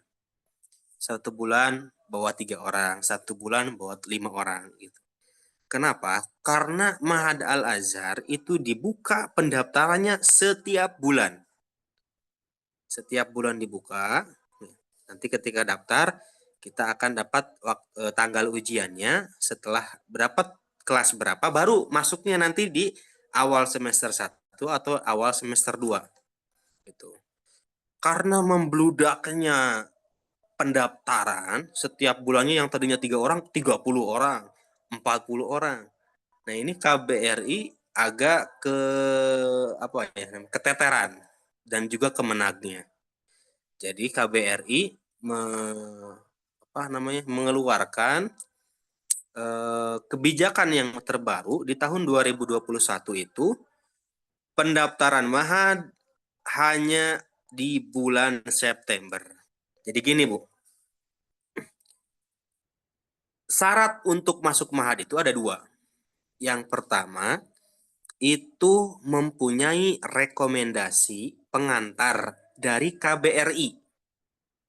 1 bulan bawa 3 orang, 1 bulan bawa 5 orang gitu. Kenapa? Karena Ma'had Al-Azhar itu dibuka pendaftarannya setiap bulan. Setiap bulan dibuka. Nanti ketika daftar, kita akan dapat tanggal ujiannya setelah berapa kelas berapa, baru masuknya nanti di awal semester 1 atau awal semester 2. Gitu. Karena membludaknya pendaftaran setiap bulannya yang tadinya 3 orang, 30 orang, 40 orang. Nah, ini KBRI agak keteteran dan juga kemenagnya. Jadi KBRI mengeluarkan kebijakan yang terbaru di tahun 2021 itu pendaftaran Ma'had hanya di bulan September. Jadi gini Bu, syarat untuk masuk Ma'had itu ada 2. Yang pertama, itu mempunyai rekomendasi pengantar dari KBRI.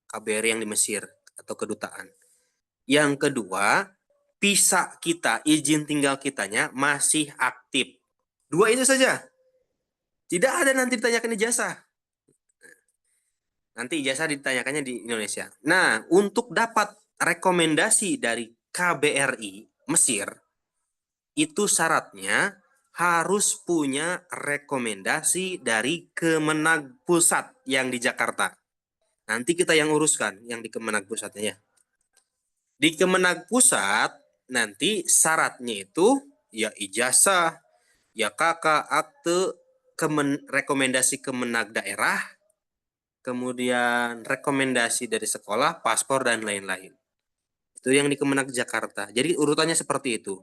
KBRI yang di Mesir atau kedutaan. Yang kedua, visa kita, izin tinggal kitanya masih aktif. 2 itu saja. Tidak ada nanti ditanyakan ijazah. Nanti ijazah ditanyakannya di Indonesia. Nah, untuk dapat rekomendasi dari KBRI Mesir, itu syaratnya harus punya rekomendasi dari Kemenag Pusat yang di Jakarta. Nanti kita yang uruskan yang di Kemenag Pusatnya ya. Di Kemenag Pusat nanti syaratnya itu ya ijazah, ya KK, akte, rekomendasi Kemenag daerah, kemudian rekomendasi dari sekolah, paspor dan lain-lain. Itu yang di Kemenag Jakarta. Jadi urutannya seperti itu.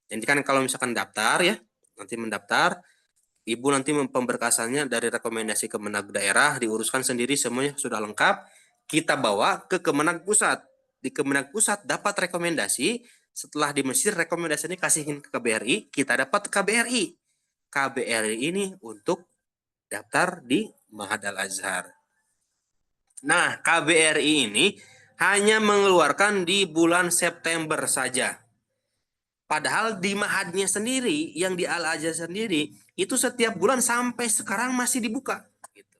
Jadi kan kalau misalkan daftar ya, nanti mendaftar, Ibu nanti pemberkasannya dari rekomendasi Kemenag daerah diuruskan sendiri, semuanya sudah lengkap. Kita bawa ke Kemenag Pusat. Di Kemenag Pusat dapat rekomendasi, setelah di Mesir rekomendasi ini kasihin ke KBRI, kita dapat KBRI. KBRI ini untuk daftar di Ma'had Al-Azhar. Nah, KBRI ini hanya mengeluarkan di bulan September saja. Padahal di Ma'hadnya sendiri, yang di Al-Azhar sendiri, itu setiap bulan sampai sekarang masih dibuka. Gitu.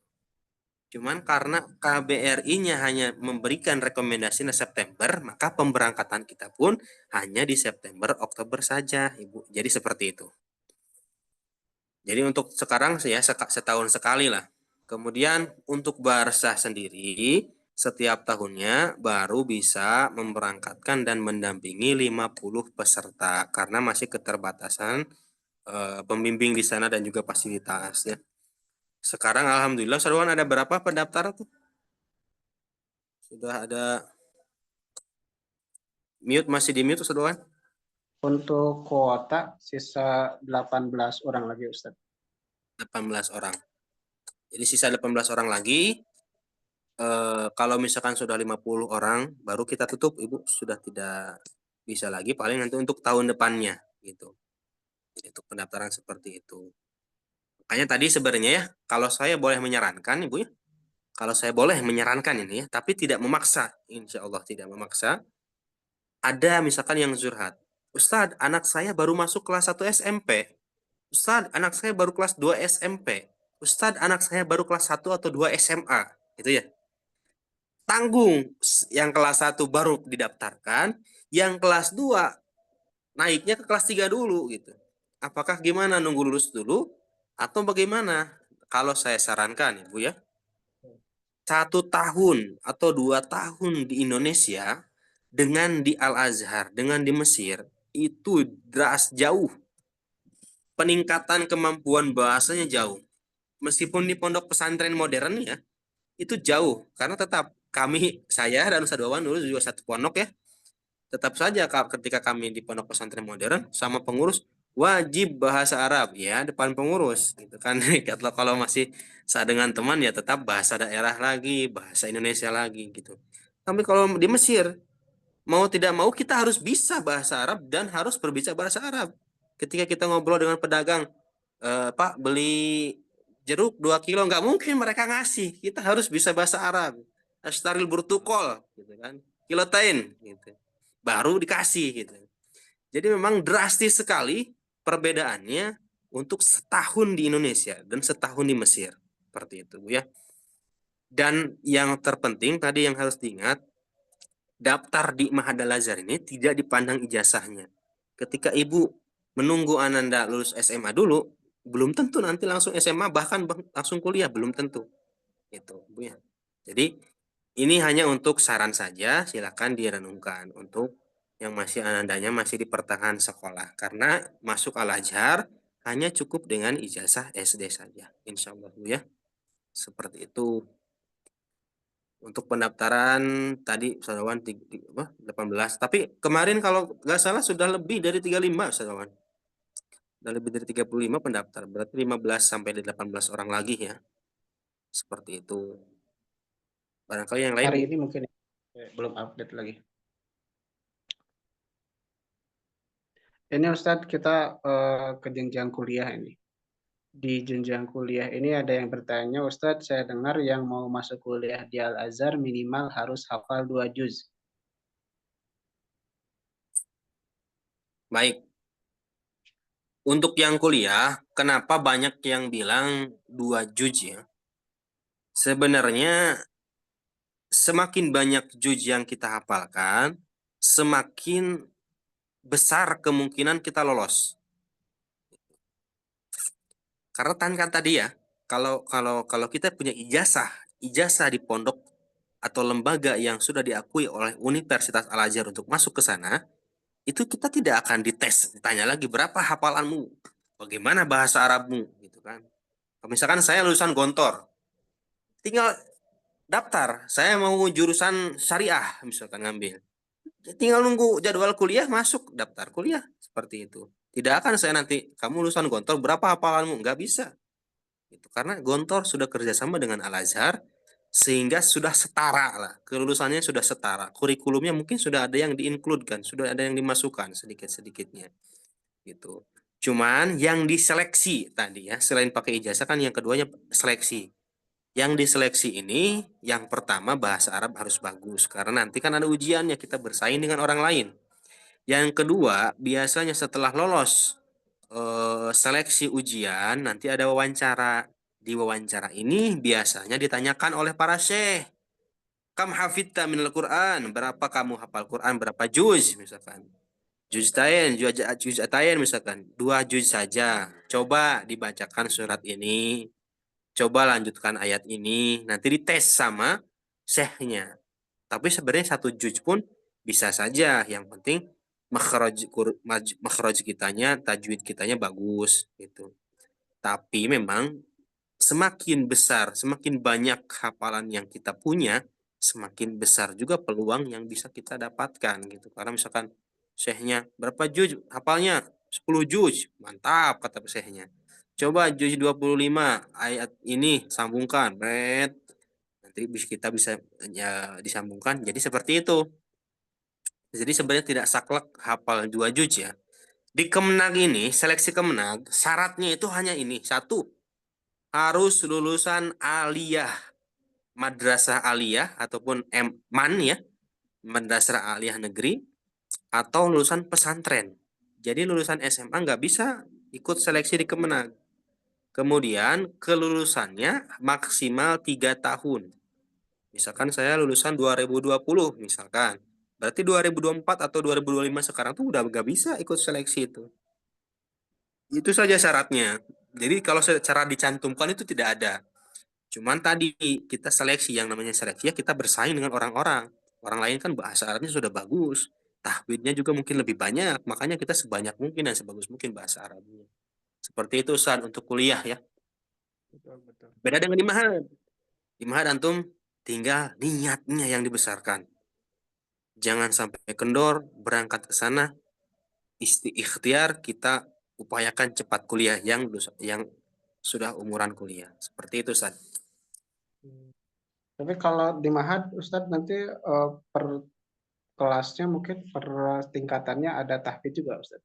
Cuman karena KBRI-nya hanya memberikan rekomendasi di September, maka pemberangkatan kita pun hanya di September, Oktober saja, Ibu. Jadi seperti itu. Jadi untuk sekarang ya setahun sekali lah. Kemudian untuk Baharsah sendiri, setiap tahunnya baru bisa memberangkatkan dan mendampingi 50 peserta karena masih keterbatasan pembimbing di sana dan juga fasilitas ya. Sekarang alhamdulillah Saudara ada berapa pendaftar tuh? Sudah ada mute, masih di mute Saudara? Untuk kuota sisa 18 orang lagi Ustadz. 18 orang. Jadi sisa 18 orang lagi. Kalau misalkan sudah 50 orang baru kita tutup Ibu, sudah tidak bisa lagi, paling nanti untuk tahun depannya gitu. Jadi untuk pendaftaran seperti itu. Makanya tadi sebenarnya ya, kalau saya boleh menyarankan Ibu ya, kalau saya boleh menyarankan ini ya, tapi tidak memaksa, insya Allah tidak memaksa. Ada misalkan yang curhat, Ustadz, anak saya baru masuk kelas 1 SMP. Ustadz, anak saya baru kelas 2 SMP. Ustadz, anak saya baru kelas 1 atau 2 SMA. Gitu ya. Tanggung, yang kelas 1 baru didaftarkan, yang kelas 2 naiknya ke kelas 3 dulu gitu. Apakah gimana, nunggu lulus dulu atau bagaimana? Kalau saya sarankan Ibu ya, 1 tahun atau 2 tahun di Indonesia dengan di Al-Azhar, dengan di Mesir, itu jauh. Peningkatan kemampuan bahasanya jauh. Meskipun di pondok pesantren modern ya, itu jauh. Karena tetap saya dan Ustadz Wawan dulu juga satu pondok ya. Tetap saja ketika kami di pondok pesantren modern sama pengurus, wajib bahasa Arab ya depan pengurus gitu kan. Kalau masih saat dengan teman ya tetap bahasa daerah lagi, bahasa Indonesia lagi gitu. Tapi kalau di Mesir, mau tidak mau kita harus bisa bahasa Arab dan harus berbicara bahasa Arab. Ketika kita ngobrol dengan pedagang, Pak beli jeruk 2 kilo, nggak mungkin mereka ngasih. Kita harus bisa bahasa Arab. Astaril burtukol gitu kan, kilotain gitu, baru dikasih gitu. Jadi memang drastis sekali perbedaannya untuk setahun di Indonesia dan setahun di Mesir. Seperti itu Bu ya. Dan yang terpenting tadi yang harus diingat, daftar di Ma'had Al-Azhar ini tidak dipandang ijazahnya. Ketika Ibu menunggu Ananda lulus SMA dulu, belum tentu nanti langsung SMA, bahkan langsung kuliah, belum tentu. Itu Bu ya. Jadi ini hanya untuk saran saja, silakan direnungkan untuk yang masih anandanya masih di pertengahan sekolah. Karena masuk Al-Azhar hanya cukup dengan ijazah SD saja. Insya Allah Bu ya. Seperti itu. Untuk pendaftaran tadi Ustazawan 18. Tapi kemarin kalau nggak salah sudah lebih dari 35 Ustazawan. Sudah lebih dari 35 pendaftar. Berarti 15 sampai 18 orang lagi ya. Seperti itu. Barangkali yang lain. Hari ini mungkin belum update lagi. Ini Ustadz kita ke jenjang kuliah ini. Di jenjang kuliah ini ada yang bertanya, Ustadz saya dengar yang mau masuk kuliah di Al-Azhar minimal harus hafal 2 juz. Baik. Untuk yang kuliah, kenapa banyak yang bilang 2 juz ya? Sebenarnya semakin banyak juz yang kita hafalkan, semakin besar kemungkinan kita lolos. Karena kan tadi ya, kalau kita punya ijazah di pondok atau lembaga yang sudah diakui oleh Universitas Al-Azhar untuk masuk ke sana, itu kita tidak akan dites, ditanya lagi berapa hafalanmu, bagaimana bahasa Arabmu, gitu kan. Misalkan saya lulusan Gontor, tinggal daftar, saya mau jurusan syariah, misalkan ngambil. Tinggal nunggu jadwal kuliah masuk, daftar kuliah, seperti itu. Tidak akan saya nanti, kamu lulusan Gontor, berapa hafalanmu? Nggak bisa. Itu karena Gontor sudah kerjasama dengan Al-Azhar, sehingga sudah setara lah, kelulusannya sudah setara, kurikulumnya mungkin sudah ada yang diincludekan, sudah ada yang dimasukkan sedikit-sedikitnya gitu. Cuman yang diseleksi tadi ya, selain pakai ijazah kan yang keduanya seleksi. Yang diseleksi ini yang pertama bahasa Arab harus bagus karena nanti kan ada ujiannya, kita bersaing dengan orang lain. Yang kedua, biasanya setelah lolos seleksi ujian nanti ada wawancara. Di wawancara ini biasanya ditanyakan oleh para syekh, kam hafidta minal Quran, berapa kamu hafal Quran, berapa juz misalkan. Juz atain misalkan 2 juz saja. Coba dibacakan surat ini. Coba lanjutkan ayat ini. Nanti dites sama syekhnya. Tapi sebenarnya 1 juz pun bisa saja. Yang penting makhraj kitanya, tajwid kitanya bagus gitu. Tapi memang semakin besar, semakin banyak hafalan yang kita punya, semakin besar juga peluang yang bisa kita dapatkan gitu. Karena misalkan syekhnya berapa juz hafalnya? 10 juz. Mantap kata syekhnya. Coba juz 25 ayat ini sambungkan. Nanti kita bisa ya, disambungkan. Jadi seperti itu. Jadi sebenarnya tidak saklek hafal 2 juz ya. Di Kemenag ini, seleksi Kemenag, syaratnya itu hanya ini. 1, harus lulusan aliyah. madrasah aliyah ataupun MAN ya, madrasah aliyah negeri, atau lulusan pesantren. Jadi lulusan SMA nggak bisa ikut seleksi di Kemenag. Kemudian kelulusannya maksimal 3 tahun. Misalkan saya lulusan 2020 misalkan. Berarti 2024 atau 2025 sekarang tuh udah nggak bisa ikut seleksi itu. Itu saja syaratnya. Jadi kalau secara dicantumkan itu tidak ada. Cuman tadi kita seleksi, yang namanya seleksi ya kita bersaing dengan orang-orang. Orang lain kan bahasa Arabnya sudah bagus. Tahfidnya juga mungkin lebih banyak. Makanya kita sebanyak mungkin dan sebagus mungkin bahasa Arabnya. Seperti itu Ustaz untuk kuliah ya. Betul, betul. Beda dengan di Mahad. Di Mahad antum tinggal niatnya yang dibesarkan. Jangan sampai kendor berangkat ke sana. Ikhtiar kita upayakan cepat kuliah yang sudah umuran kuliah. Seperti itu Ustaz. Tapi kalau di Mahad, Ustadz nanti per kelasnya mungkin per tingkatannya ada tahfidz juga, Ustadz.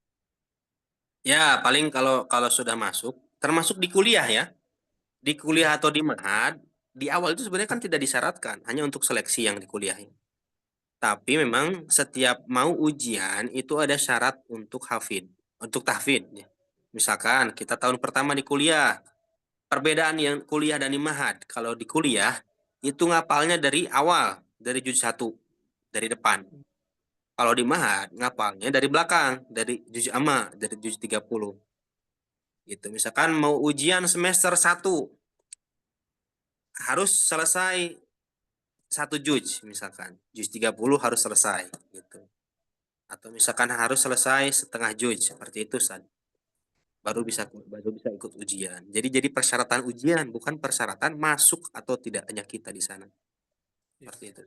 Ya, paling kalau kalau sudah masuk, termasuk di kuliah ya. Di kuliah atau di Mahad, di awal itu sebenarnya kan tidak disyaratkan, hanya untuk seleksi yang di kuliah. Tapi memang setiap mau ujian itu ada syarat untuk hafid, untuk tahfidz ya. Misalkan kita tahun pertama di kuliah, perbedaan yang kuliah dan di Mahad. Kalau di kuliah itu ngapalnya dari awal, dari juz 1, dari depan. Kalau di Mahad ngapalnya dari belakang, dari juz amma, dari juz 30. Gitu. Misalkan mau ujian semester 1 harus selesai 1 juz misalkan. Juz 30 harus selesai gitu. Atau misalkan harus selesai setengah juz seperti itu San. Baru bisa ikut ujian. Jadi persyaratan ujian bukan persyaratan masuk atau tidaknya kita di sana. Seperti itu.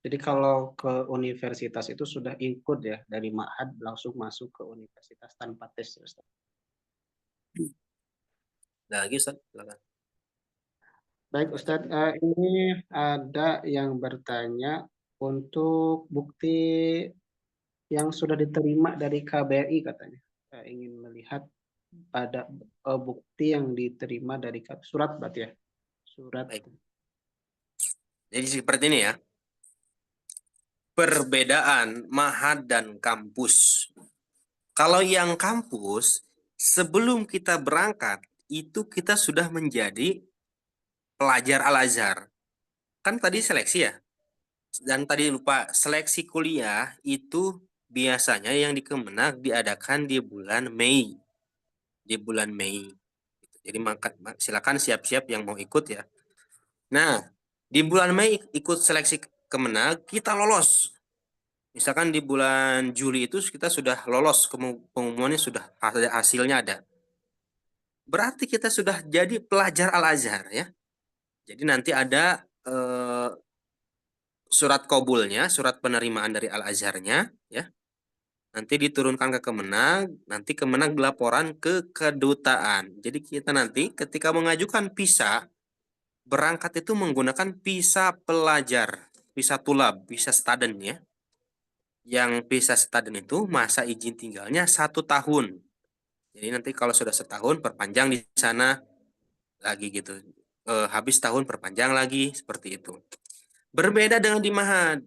Jadi kalau ke universitas itu sudah ikut ya, dari Ma'had langsung masuk ke universitas tanpa tes, Ustaz. Lagi Ustaz, silakan. Baik Ustadz, ini ada yang bertanya untuk bukti yang sudah diterima dari KBRI katanya. Ingin melihat ada bukti yang diterima dari surat berarti ya. Surat. Baik. Jadi seperti ini ya. Perbedaan Mahad dan kampus. Kalau yang kampus, sebelum kita berangkat, itu kita sudah menjadi pelajar Al-Azhar. Kan tadi seleksi ya? Dan tadi lupa, seleksi kuliah itu biasanya yang di Kemenag diadakan di bulan Mei. Di bulan Mei. Jadi silakan siap-siap yang mau ikut ya. Nah, di bulan Mei ikut seleksi Kemenag, kita lolos. Misalkan di bulan Juli itu kita sudah lolos, pengumumannya sudah hasilnya ada. Berarti kita sudah jadi pelajar Al-Azhar ya. Jadi nanti ada surat kabulnya, surat penerimaan dari Al-Azharnya ya. Nanti diturunkan ke Kemenag, nanti Kemenag laporan ke kedutaan. Jadi kita nanti ketika mengajukan visa, berangkat itu menggunakan visa pelajar, visa tulab, visa student ya. Yang visa student itu masa izin tinggalnya 1 tahun. Jadi nanti kalau sudah setahun perpanjang di sana lagi gitu. Habis tahun perpanjang lagi seperti itu. Berbeda dengan di Mahad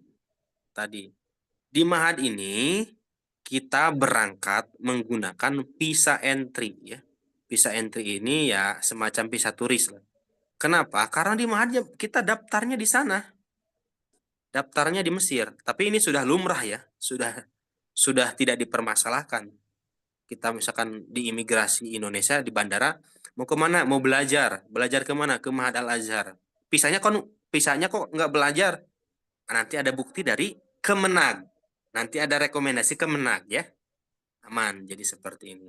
tadi. Di Mahad ini kita berangkat menggunakan visa entry ya. Visa entry ini ya semacam visa turis lah. Kenapa? Karena di Mahad kita daftarnya di sana. Daftarnya di Mesir, tapi ini sudah lumrah ya. Sudah tidak dipermasalahkan. Kita misalkan di imigrasi Indonesia di bandara mau kemana? Mau belajar. Belajar kemana? Ke Mahad Al-Azhar. Pisahnya kok nggak belajar? Nanti ada bukti dari Kemenag. Nanti ada rekomendasi Kemenag ya. Aman. Jadi seperti ini.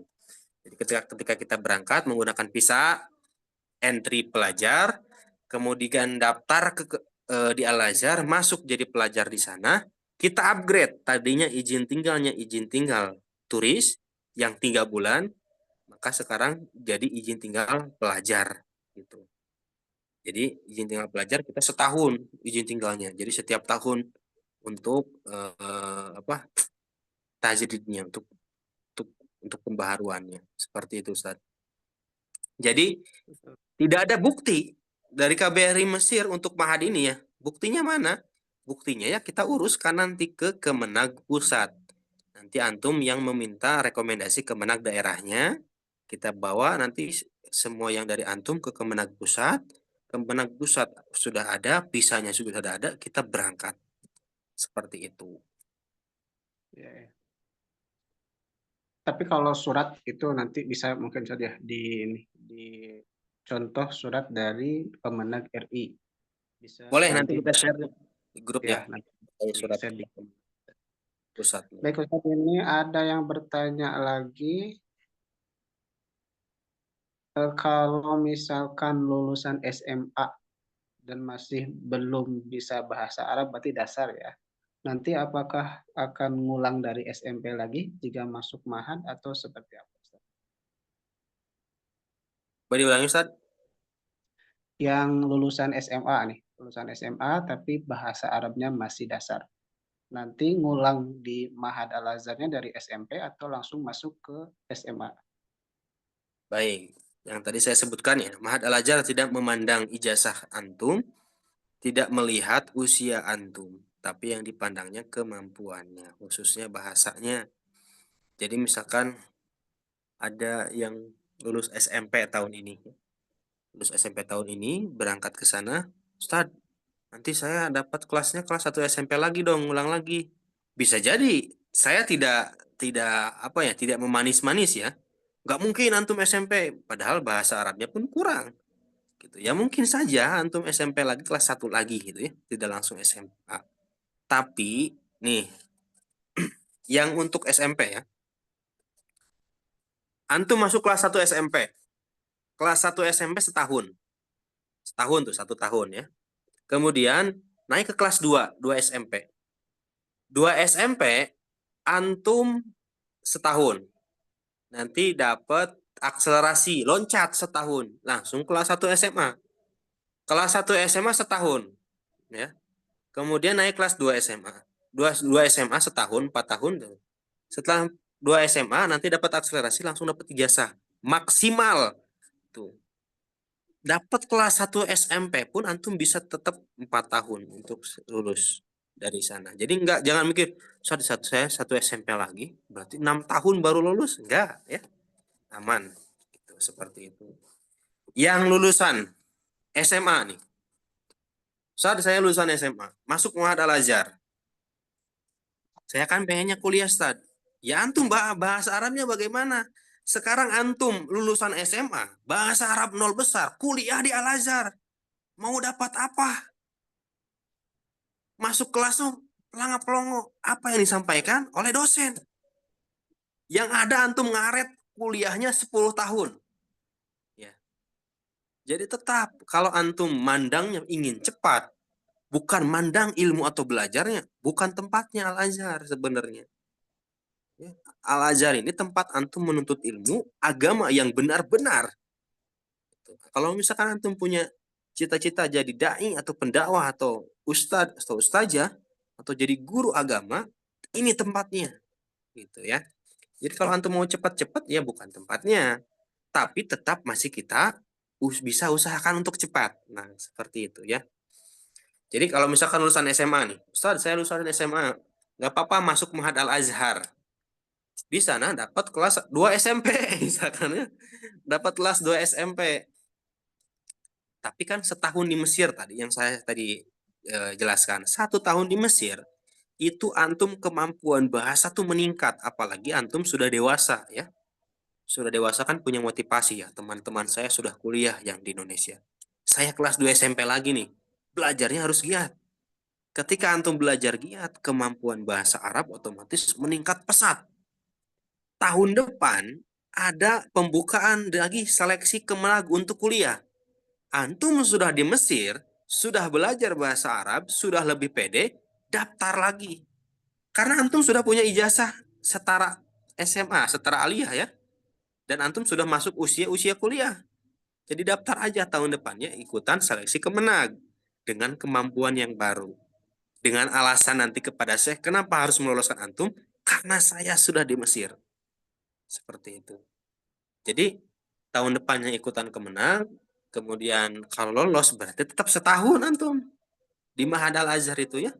Jadi ketika kita berangkat menggunakan visa entry pelajar, kemudian daftar di Al-Azhar, masuk jadi pelajar di sana, kita upgrade. Tadinya izin tinggal turis yang 3 bulan, maka sekarang jadi izin tinggal pelajar gitu. Jadi izin tinggal pelajar kita setahun izin tinggalnya. Jadi setiap tahun untuk tajdidnya, untuk pembaharuannya. Seperti itu Ustaz. Jadi tidak ada bukti dari KBRI Mesir untuk Mahad ini ya. Buktinya mana? Buktinya ya kita uruskan nanti ke Kemenag pusat. Nanti antum yang meminta rekomendasi Kemenag daerahnya, kita bawa nanti semua yang dari antum ke Kemenag pusat. Kemenag pusat sudah ada, visanya sudah ada, kita berangkat. Seperti itu. Ya, ya. Tapi kalau surat itu nanti bisa mungkin saja di contoh surat dari Kemenag RI. Bisa Boleh nanti kita share di grup ya ya. nanti Surat di-share di pusat. Baik Ustaz, ini ada yang bertanya lagi, kalau misalkan lulusan SMA dan masih belum bisa bahasa Arab berarti dasar ya. Nanti apakah akan ngulang dari SMP lagi jika masuk Mahad atau seperti apa, Ustaz? Boleh diulangi Ustaz? Yang lulusan SMA nih, lulusan SMA tapi bahasa Arabnya masih dasar. Nanti ngulang di Mahad Al-Azharnya dari SMP atau langsung masuk ke SMA? Baik. Yang tadi saya sebutkan ya, Mahad Al-Azhar tidak memandang ijazah antum, tidak melihat usia antum, tapi yang dipandangnya kemampuannya, khususnya bahasanya. Jadi misalkan ada yang lulus SMP tahun ini, berangkat ke sana, Ustadz, nanti saya dapat kelasnya kelas 1 SMP lagi dong, ngulang lagi. Bisa jadi saya tidak memanis-manis ya. Nggak mungkin antum SMP, padahal bahasa Arabnya pun kurang. Gitu. Ya mungkin saja antum SMP lagi kelas 1 lagi gitu ya, tidak langsung SMA. Tapi nih, yang untuk SMP ya, antum masuk kelas 1 SMP. Kelas 1 SMP setahun. Setahun tuh, 1 tahun ya. Kemudian naik ke kelas 2 SMP. 2 SMP, antum setahun. Nanti dapat akselerasi, loncat setahun. Langsung kelas 1 SMA. Kelas 1 SMA setahun. Ya. Kemudian naik kelas 2 SMA. 2 SMA setahun, 4 tahun. Setelah 2 SMA nanti dapat akselerasi langsung dapat ijazah. Maksimal. Tuh. Dapat kelas 1 SMP pun antum bisa tetap 4 tahun untuk lulus dari sana. Jadi jangan mikir saya 1 SMP lagi, berarti 6 tahun baru lulus. Enggak, ya. Aman. Gitu, seperti itu. Yang lulusan SMA nih. Saat saya lulusan SMA, masuk Mahad Al-Azhar. Saya kan pengennya kuliah, Ustaz. Ya antum bahasa Arabnya bagaimana? Sekarang antum lulusan SMA, bahasa Arab nol besar, kuliah di Al-Azhar. Mau dapat apa? Masuk kelas tuh pelangap-pelongo. Apa yang disampaikan oleh dosen? Yang ada antum ngaret kuliahnya 10 tahun. Ya. Jadi tetap kalau antum mandangnya ingin cepat, bukan mandang ilmu atau belajarnya, bukan tempatnya Al-Azhar sebenarnya. Ya. Al-Azhar ini tempat antum menuntut ilmu agama yang benar-benar. Kalau misalkan antum punya cita-cita jadi dai atau pendakwah atau ustadz atau ustazah atau jadi guru agama, ini tempatnya. Gitu ya. Jadi kalau antum mau cepat-cepat ya bukan tempatnya. Tapi tetap masih kita bisa usahakan untuk cepat. Nah, seperti itu ya. Jadi kalau misalkan lulusan SMA nih, Ustaz saya lulusan SMA, nggak apa-apa masuk Mahad Al-Azhar. Di sana dapat kelas 2 SMP, misalkan ya. Dapat kelas 2 SMP. Tapi kan setahun di Mesir tadi, yang saya tadi jelaskan. 1 tahun di Mesir, itu antum kemampuan bahasa tuh meningkat. Apalagi antum sudah dewasa ya. Sudah dewasa kan punya motivasi ya. Teman-teman saya sudah kuliah yang di Indonesia. Saya kelas 2 SMP lagi nih. Belajarnya harus giat. Ketika antum belajar giat, kemampuan bahasa Arab otomatis meningkat pesat. Tahun depan ada pembukaan lagi seleksi Kemenag untuk kuliah. Antum sudah di Mesir, sudah belajar bahasa Arab, sudah lebih pede, daftar lagi. Karena antum sudah punya ijazah setara SMA, setara aliyah ya. Dan antum sudah masuk usia kuliah. Jadi daftar aja tahun depannya ikutan seleksi Kemenag dengan kemampuan yang baru. Dengan alasan nanti kepada saya, kenapa harus meloloskan antum? Karena saya sudah di Mesir. Seperti itu. Jadi tahun depannya ikutan Kemenag, Kemudian kalau lolos berarti tetap setahun antum di Ma'had Al-Azhar itu ya.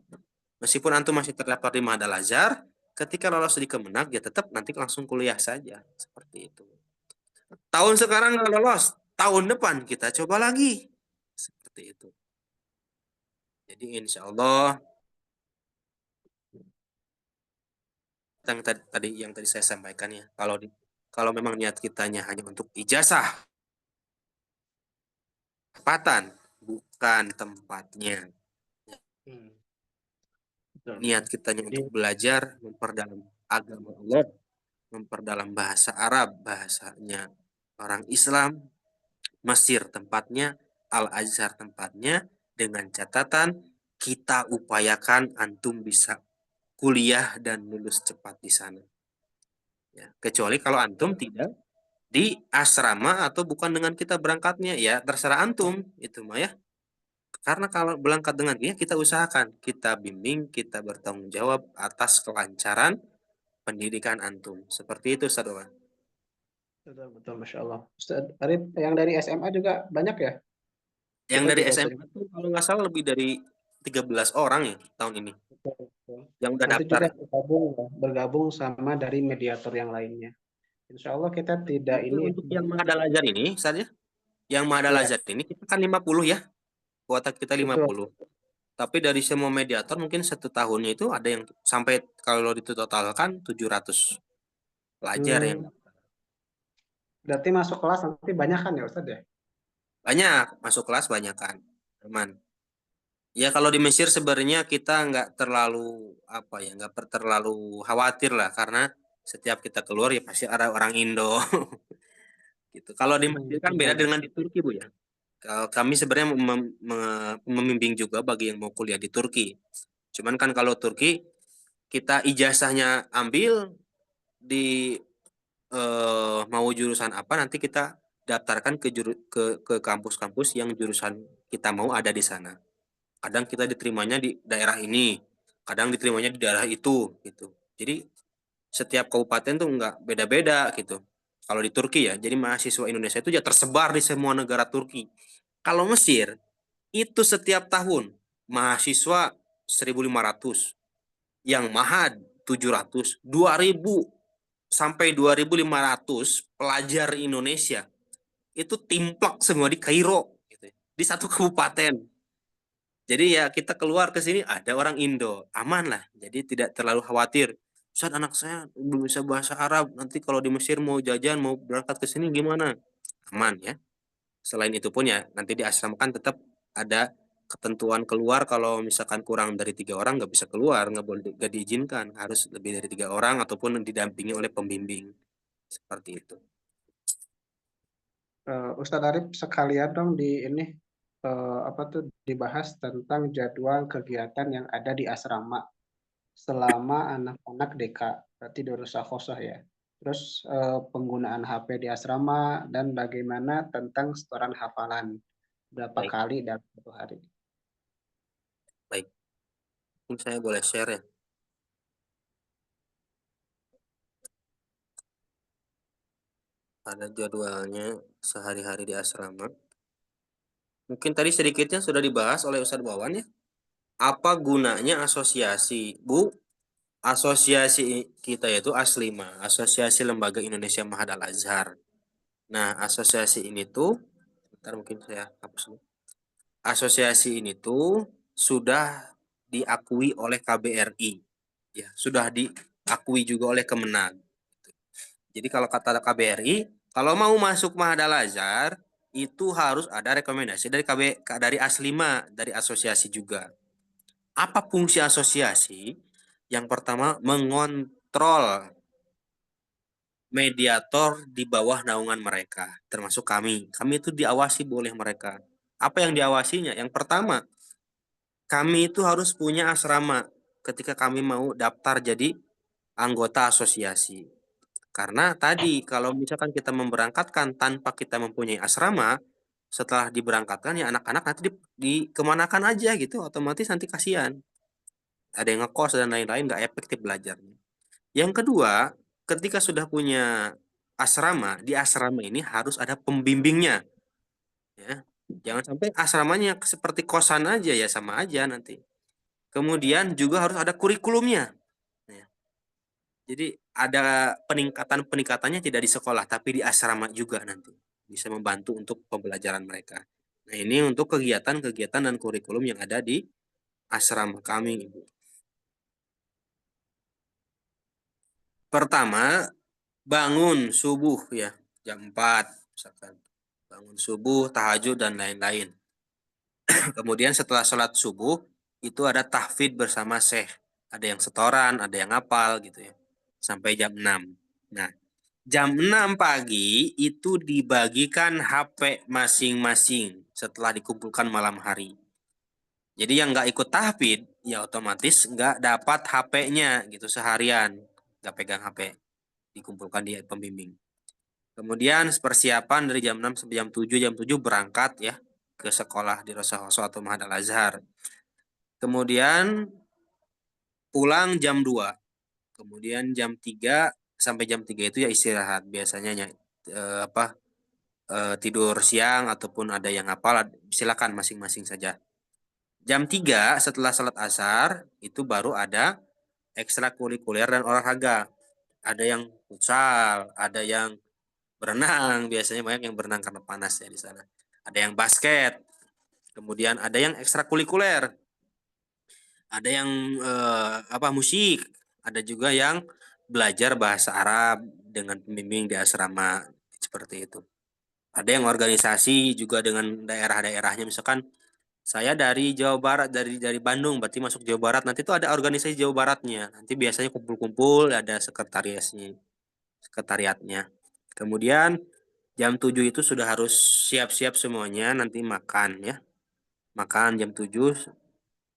Meskipun antum masih terdaftar di Ma'had Al-Azhar, ketika lolos di Kemenag ya tetap nanti langsung kuliah saja. Seperti itu. Tahun sekarang nggak lolos, tahun depan kita coba lagi. Seperti itu. Jadi insya Allah yang tadi saya sampaikan ya, kalau memang niat kitanya hanya untuk ijazah, tempatan, bukan tempatnya. Niat kitanya untuk belajar, memperdalam agama Allah, memperdalam bahasa Arab, bahasanya orang Islam, Mesir tempatnya, Al-Azhar tempatnya, dengan catatan kita upayakan antum bisa kuliah dan lulus cepat di sana. Ya, kecuali kalau antum tidak di asrama atau bukan dengan kita berangkatnya, ya terserah antum itu mah ya. Karena kalau berangkat dengan dia, kita usahakan, kita bimbing, kita bertanggung jawab atas kelancaran pendidikan antum. Seperti itu, Ustaz Wawan. Betul, betul, Masya Allah. Ustaz Arif, yang dari SMA juga banyak ya? Yang Kita dari juga SMA itu kalau nggak salah lebih dari 13 orang ya tahun ini betul. yang udah Nanti daftar. juga bergabung sama dari mediator yang lainnya. Insya Allah kita tidak Itu ini. untuk yang Ma'had Al-Azhar ini, saja. Yang Ma'had Ya, Al-Azhar ini kita kan 50 ya. Kuota kita betul. 50. Tapi dari semua mediator mungkin satu tahunnya itu ada yang sampai kalau ditotalkan 700 pelajar yang Berarti masuk kelas nanti banyak kan ya Ustaz ya? banyak masuk kelas banyak kan, teman. Ya kalau di Mesir sebenarnya kita nggak terlalu terlalu khawatir lah karena setiap kita keluar ya pasti ada orang Indo. Gitu. Kalau di Mesir kan beda dengan di Turki Bu ya. Kalau kami sebenarnya membimbing juga bagi yang mau kuliah di Turki. Cuman kan kalau Turki kita ijazahnya ambil di mau jurusan apa nanti kita daftarkan ke kampus-kampus yang jurusan kita mau ada di sana. Kadang kita diterimanya di daerah ini, kadang diterimanya di daerah itu gitu. Jadi setiap kabupaten tuh nggak beda-beda gitu. Kalau di Turki ya, jadi mahasiswa Indonesia itu ya tersebar di semua negara Turki. Kalau Mesir itu setiap tahun mahasiswa 1.500, yang Mahad 700, 2.000 sampai 2.500 pelajar Indonesia itu timplak semua di Kairo gitu, di satu kabupaten. Jadi ya kita keluar ke sini ada orang Indo, aman lah. Jadi tidak terlalu khawatir. Ustaz anak saya belum bisa bahasa Arab, nanti kalau di Mesir mau jajan, mau berangkat ke sini gimana? Aman ya. Selain itu pun ya nanti di asrama kan tetap ada ketentuan keluar kalau misalkan kurang dari 3 orang nggak bisa keluar, nggak boleh nggak diizinkan, harus lebih dari 3 orang ataupun didampingi oleh pembimbing seperti itu. Ustadz Arif sekalian dong di ini apa tuh dibahas tentang jadwal kegiatan yang ada di asrama selama anak-anak DK, berarti Darus Khosah ya. Terus penggunaan HP di asrama dan bagaimana tentang setoran hafalan berapa Baik, kali dalam satu hari. baik. Mungkin saya boleh share ya. Ada jadwalnya sehari-hari di asrama. Mungkin tadi sedikitnya sudah dibahas oleh Ustadz Wawan ya. Apa gunanya asosiasi, Bu? Asosiasi kita yaitu ASLIMA, Asosiasi Lembaga Indonesia Ma'had Al-Azhar. Nah, asosiasi ini tuh, bentar mungkin saya hapus dulu. Asosiasi ini tuh sudah diakui oleh KBRI, ya, sudah diakui juga oleh Kemenag. Jadi kalau kata KBRI, kalau mau masuk Ma'had Al-Azhar itu harus ada rekomendasi dari ASLIMA, dari asosiasi juga. Apa fungsi asosiasi? Yang pertama, mengontrol mediator di bawah naungan mereka, termasuk kami. Kami itu diawasi oleh mereka. Apa yang diawasinya? Yang pertama, kami itu harus punya asrama ketika kami mau daftar jadi anggota asosiasi. Karena tadi kalau misalkan kita memberangkatkan tanpa kita mempunyai asrama, setelah diberangkatkan ya anak-anak nanti kemanakan aja gitu, otomatis nanti kasihan. Ada yang ngekos dan lain-lain, nggak efektif belajarnya. Yang kedua, ketika sudah punya asrama, di asrama ini harus ada pembimbingnya. Ya. Jangan sampai asramanya seperti kosan aja ya, sama aja nanti. Kemudian juga harus ada kurikulumnya. Ya. Jadi ada peningkatannya tidak di sekolah tapi di asrama juga nanti. Bisa membantu untuk pembelajaran mereka. Nah, ini untuk kegiatan-kegiatan dan kurikulum yang ada di asrama kami, Ibu. Pertama, bangun subuh ya, jam 4 misalkan. Bangun subuh, tahajud dan lain-lain. Kemudian setelah sholat subuh itu ada tahfidz bersama syekh. Ada yang setoran, ada yang hafal gitu ya. Sampai jam 6. Nah, jam 6 pagi itu dibagikan HP masing-masing setelah dikumpulkan malam hari. Jadi yang nggak ikut tahfidz ya otomatis nggak dapat HP-nya gitu seharian. Nggak pegang HP. Dikumpulkan di pembimbing. Kemudian persiapan dari jam 6 sampai jam 7 berangkat ya ke sekolah di Rosahoso atau Ma'had Al-Azhar. Kemudian pulang jam 2. Kemudian jam 3 sampai jam 3 itu ya istirahat. Biasanya tidur siang ataupun ada yang hafal, silakan masing-masing saja. Jam 3 setelah salat asar itu baru ada ekstrakurikuler dan olahraga. Ada yang futsal, ada yang berenang, biasanya banyak yang berenang karena panas ya di sana. Ada yang basket, kemudian ada yang ekstrakurikuler, ada yang musik, ada juga yang belajar bahasa Arab dengan pembimbing di asrama seperti itu. Ada yang organisasi juga dengan daerah-daerahnya, misalkan saya dari Jawa Barat, dari Bandung, berarti masuk Jawa Barat, nanti itu ada organisasi Jawa Baratnya. Nanti biasanya kumpul-kumpul, ada sekretariatnya. Kemudian jam 7 itu sudah harus siap-siap semuanya, nanti makan ya. Makan jam 7,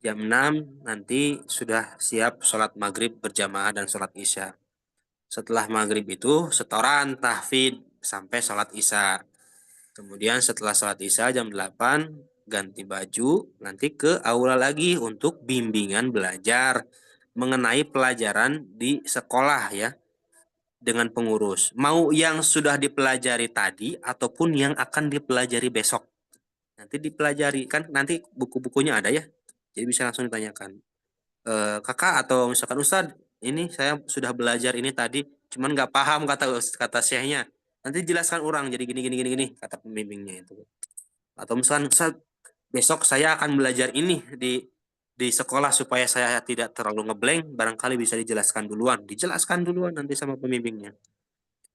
jam 6 nanti sudah siap sholat maghrib berjamaah dan sholat isya. Setelah maghrib itu setoran tahfidz sampai sholat isya. Kemudian setelah sholat isya jam 8 ganti baju, nanti ke aula lagi untuk bimbingan belajar mengenai pelajaran di sekolah ya dengan pengurus. Mau yang sudah dipelajari tadi ataupun yang akan dipelajari besok. Nanti dipelajari kan nanti buku-bukunya ada ya. Jadi bisa langsung ditanyakan. Kakak atau misalkan Ustadz, ini saya sudah belajar ini tadi, cuman nggak paham kata syekhnya. Nanti jelaskan orang jadi gini kata pembimbingnya itu. Atau misalkan Ustadz, besok saya akan belajar ini di sekolah supaya saya tidak terlalu ngeblank, barangkali bisa dijelaskan duluan nanti sama pembimbingnya.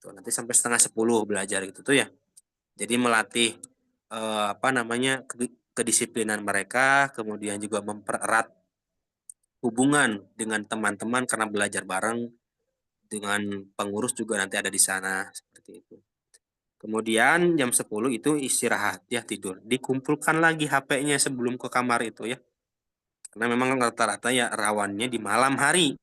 Tuh, nanti sampai setengah 10 belajar gitu tuh ya. Jadi melatih kedisiplinan mereka, kemudian juga mempererat hubungan dengan teman-teman karena belajar bareng dengan pengurus juga nanti ada di sana seperti itu. Kemudian jam 10 itu istirahat ya, tidur. Dikumpulkan lagi HP-nya sebelum ke kamar itu ya. Karena memang rata-rata ya rawannya di malam hari.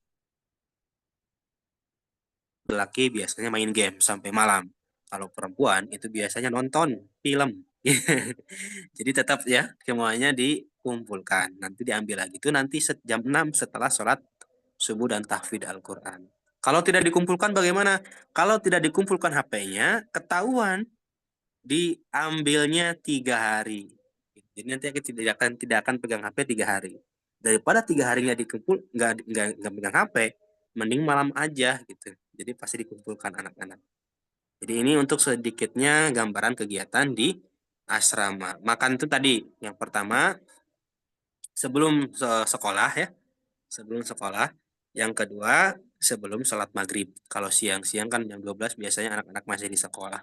Laki biasanya main game sampai malam. Kalau perempuan itu biasanya nonton film. Jadi tetap ya semuanya dikumpulkan. Nanti diambil lagi itu nanti jam 6 setelah sholat subuh dan tahfidz Al-Quran. Kalau tidak dikumpulkan bagaimana? Kalau tidak dikumpulkan HP-nya, ketahuan diambilnya 3 hari. Jadi nanti tidak akan pegang HP 3 hari. Daripada 3 hari nggak dikumpul, nggak pegang HP, mending malam aja gitu. Jadi pasti dikumpulkan anak-anak. Jadi ini untuk sedikitnya gambaran kegiatan di asrama. Makan itu tadi yang pertama sebelum sekolah ya, sebelum sekolah. Yang kedua sebelum sholat maghrib. Kalau siang-siang kan jam 12 biasanya anak-anak masih di sekolah.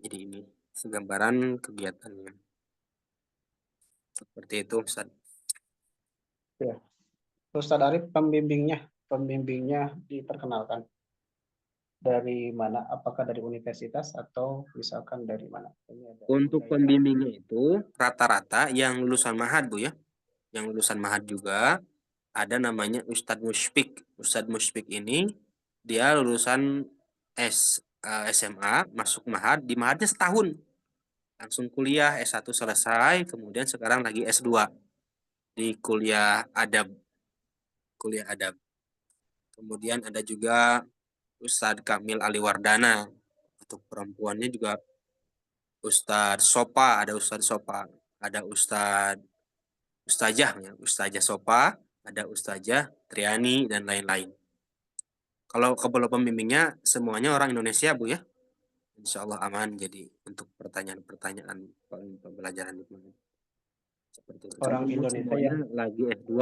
Jadi ini segambaran kegiatannya. Seperti itu Ustaz. Ya. Ustadz Arif, pembimbingnya diperkenalkan dari mana? Apakah dari universitas atau misalkan dari mana? Untuk pembimbingnya itu rata-rata yang lulusan Mahad Bu ya. Yang lulusan Mahad juga ada namanya Ustadz Musyfik. Ustadz Musyfik ini dia lulusan SMA, masuk Mahad, di Mahadnya setahun. Langsung kuliah S1 selesai, kemudian sekarang lagi S2 di kuliah adab. Kemudian ada juga Ustadz Kamil Aliwardana. Untuk perempuannya juga Ustadz Sopa, ada Ustadz Sopa, ada Ustazah ya, Ustazah Sopa, ada Ustazah Triani dan lain-lain. Kalau pembimbingnya semuanya orang Indonesia, Bu ya. Insya Allah aman jadi untuk pertanyaan-pertanyaan pembelajaran di mana. Seperti itu. Orang Karena Indonesia semuanya ya. lagi S2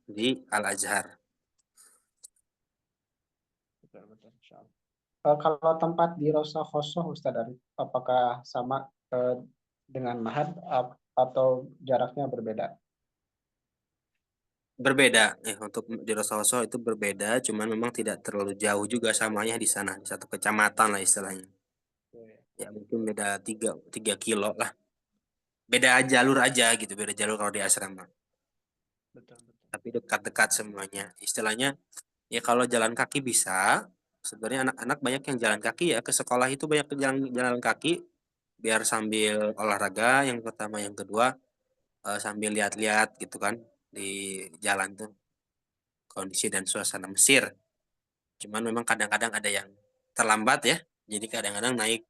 di Al-Azhar. Betul, insya Allah. Kalau tempat di Rosa Khosoh, Ustadz Arif, apakah sama dengan Mahad atau jaraknya berbeda? Berbeda untuk di Roso itu berbeda, cuman memang tidak terlalu jauh juga samanya di sana, di satu kecamatan lah istilahnya. Ya mungkin beda 3 kilo lah. Beda jalur aja gitu, beda jalur kalau di asrama. Betul. Tapi dekat-dekat semuanya. Istilahnya ya kalau jalan kaki bisa. Sebenarnya anak-anak banyak yang jalan kaki ya, ke sekolah itu banyak jalan kaki biar sambil olahraga yang pertama, yang kedua sambil lihat-lihat gitu kan di jalan tuh kondisi dan suasana Mesir. Cuman memang kadang-kadang ada yang terlambat ya. Jadi kadang-kadang naik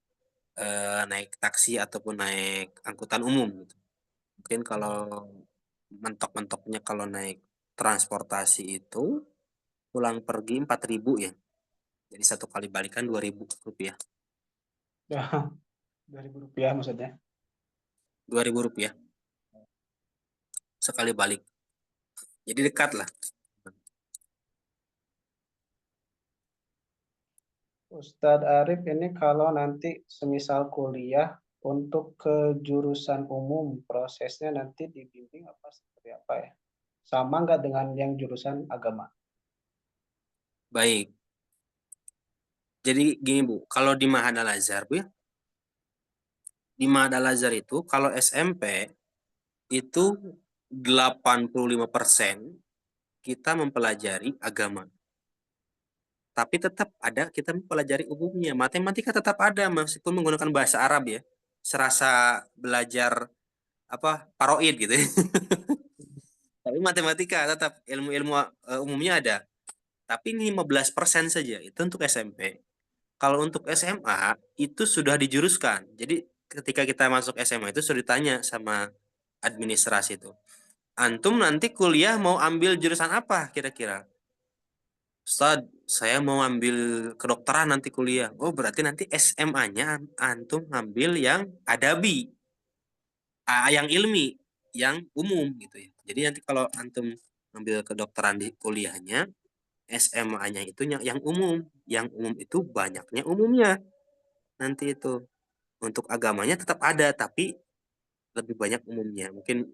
taksi ataupun naik angkutan umum gitu. Mungkin kalau mentok-mentoknya kalau naik transportasi itu pulang pergi 4.000 ya. Jadi satu kali balikan 2.000 rupiah. Ya, Rp2.000 maksudnya. 2.000 rupiah sekali balik. Jadi dekat lah. Ustadz Arif, ini kalau nanti semisal kuliah untuk ke jurusan umum, prosesnya nanti dibimbing apa seperti apa ya? Sama nggak dengan yang jurusan agama? Baik. Jadi gini Bu, kalau di Ma'had Al-Azhar Bu ya, di Ma'had Al-Azhar itu kalau SMP itu 85% kita mempelajari agama. Tapi tetap ada kita mempelajari umumnya. Matematika tetap ada meskipun menggunakan bahasa Arab ya. Serasa belajar paroid gitu ya. Tapi matematika tetap ilmu-ilmu umumnya ada. Tapi ini 15% saja itu untuk SMP. Kalau untuk SMA itu sudah dijuruskan. Jadi ketika kita masuk SMA itu sudah ditanya sama administrasi itu. Antum nanti kuliah mau ambil jurusan apa kira-kira? Ustaz, saya mau ambil kedokteran nanti kuliah. Oh, berarti nanti SMA-nya antum ngambil yang adabi, yang ilmi, yang umum gitu ya. Jadi nanti kalau antum ngambil kedokteran di kuliahnya, SMA-nya itu yang umum. Yang umum itu banyaknya umumnya. Nanti itu untuk agamanya tetap ada, tapi lebih banyak umumnya. Mungkin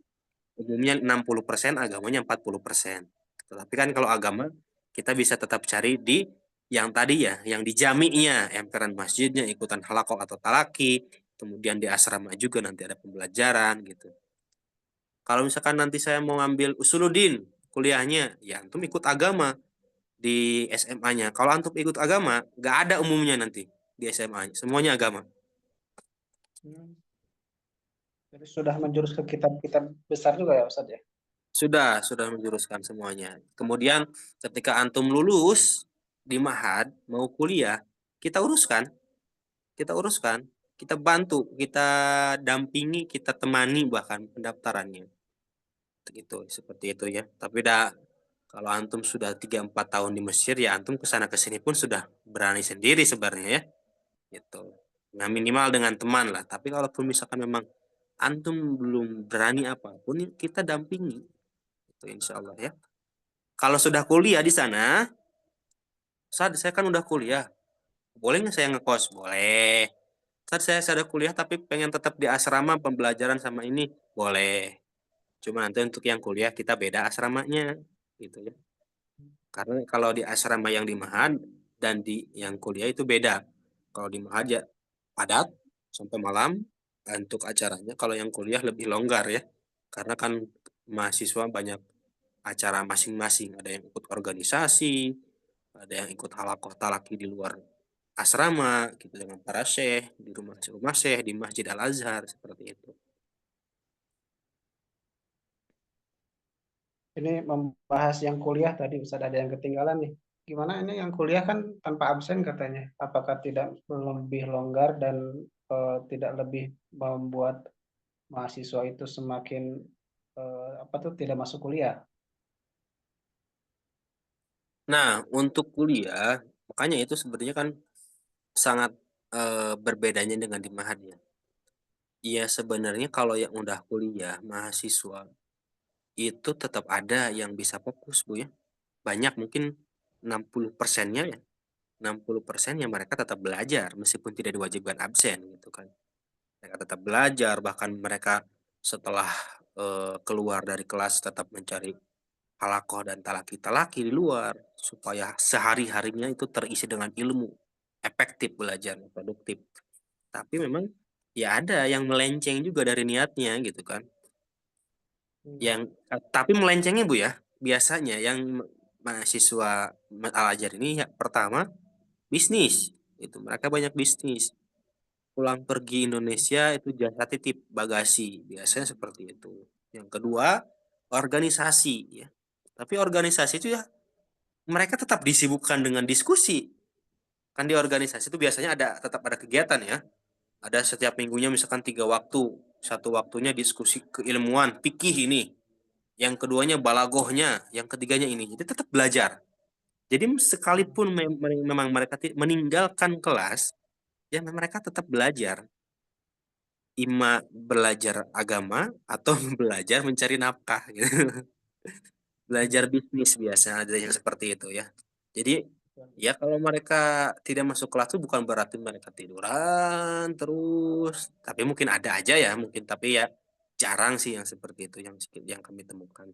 umumnya 60%, agamanya 40%. Tapi kan kalau agama kita bisa tetap cari di yang tadi ya, yang di jami'nya, emperan masjidnya, ikutan halaqah atau talaki, kemudian di asrama juga nanti ada pembelajaran gitu. Kalau misalkan nanti saya mau ngambil usuluddin kuliahnya, ya antum ikut agama di SMA-nya. Kalau antum ikut agama, nggak ada umumnya nanti di SMA-nya, semuanya agama. Jadi sudah menjurus ke kitab-kitab besar juga ya Ustadz ya? Sudah menjuruskan semuanya. Kemudian ketika antum lulus di Ma'had mau kuliah, kita uruskan, kita bantu, kita dampingi, kita temani bahkan pendaftarannya. Gitu, seperti itu ya. Tapi kalau antum sudah 3-4 tahun di Mesir ya antum kesana kesini pun sudah berani sendiri sebenarnya ya. Gitu. Nah, minimal dengan teman lah. Tapi kalau misalkan memang antum belum berani apapun, kita dampingi. Itu insya Allah ya. Kalau sudah kuliah di sana, saya kan udah kuliah, boleh nggak saya ngekos? Boleh. Saya sudah kuliah tapi pengen tetap di asrama pembelajaran sama ini, boleh. Cuma nanti untuk yang kuliah kita beda asramanya, gitu ya. Karena kalau di asrama yang di Ma'had dan di yang kuliah itu beda. Kalau di Ma'had ya padat sampai malam untuk acaranya. Kalau yang kuliah lebih longgar ya, karena kan mahasiswa banyak acara masing-masing. Ada yang ikut organisasi, ada yang ikut halaqah talaki di luar asrama gitu dengan para syekh di rumah syekh di Masjid Al Azhar seperti itu. Ini membahas yang kuliah tadi Ustadz ada yang ketinggalan nih. Gimana ini yang kuliah kan tanpa absen katanya? Apakah tidak lebih longgar dan tidak lebih membuat mahasiswa itu semakin tidak masuk kuliah? Nah, untuk kuliah, makanya itu sebenarnya kan sangat berbedanya dengan di Mahad ya. Iya sebenarnya kalau yang udah kuliah, mahasiswa itu tetap ada yang bisa fokus Bu ya. Banyak mungkin 60%-nya ya. 60% yang mereka tetap belajar meskipun tidak diwajibkan absen gitu kan. Mereka tetap belajar, bahkan mereka setelah keluar dari kelas tetap mencari halakoh dan talaki-talaki di luar supaya sehari-harinya itu terisi dengan ilmu, efektif belajar, produktif. Tapi memang ya ada yang melenceng juga dari niatnya gitu kan. Yang tapi melencengnya Bu ya, biasanya yang mahasiswa Al-Azhar ini ya pertama bisnis. Itu mereka banyak bisnis. Pulang pergi Indonesia itu jasa titip bagasi, biasanya seperti itu. Yang kedua, organisasi ya. Tapi organisasi itu ya mereka tetap disibukkan dengan diskusi. Kan di organisasi itu biasanya tetap ada kegiatan ya. Ada setiap minggunya misalkan 3 waktu. Satu waktunya diskusi keilmuan, fikih ini. Yang keduanya balagohnya, yang ketiganya ini. Jadi tetap belajar. Jadi sekalipun memang mereka meninggalkan kelas, ya mereka tetap belajar. Ima belajar agama atau belajar mencari nafkah gitu. Belajar bisnis biasa ada yang seperti itu ya. Jadi ya kalau mereka tidak masuk kelas itu bukan berarti mereka tiduran terus, tapi mungkin ada aja ya mungkin, tapi ya jarang sih yang seperti itu yang kami temukan.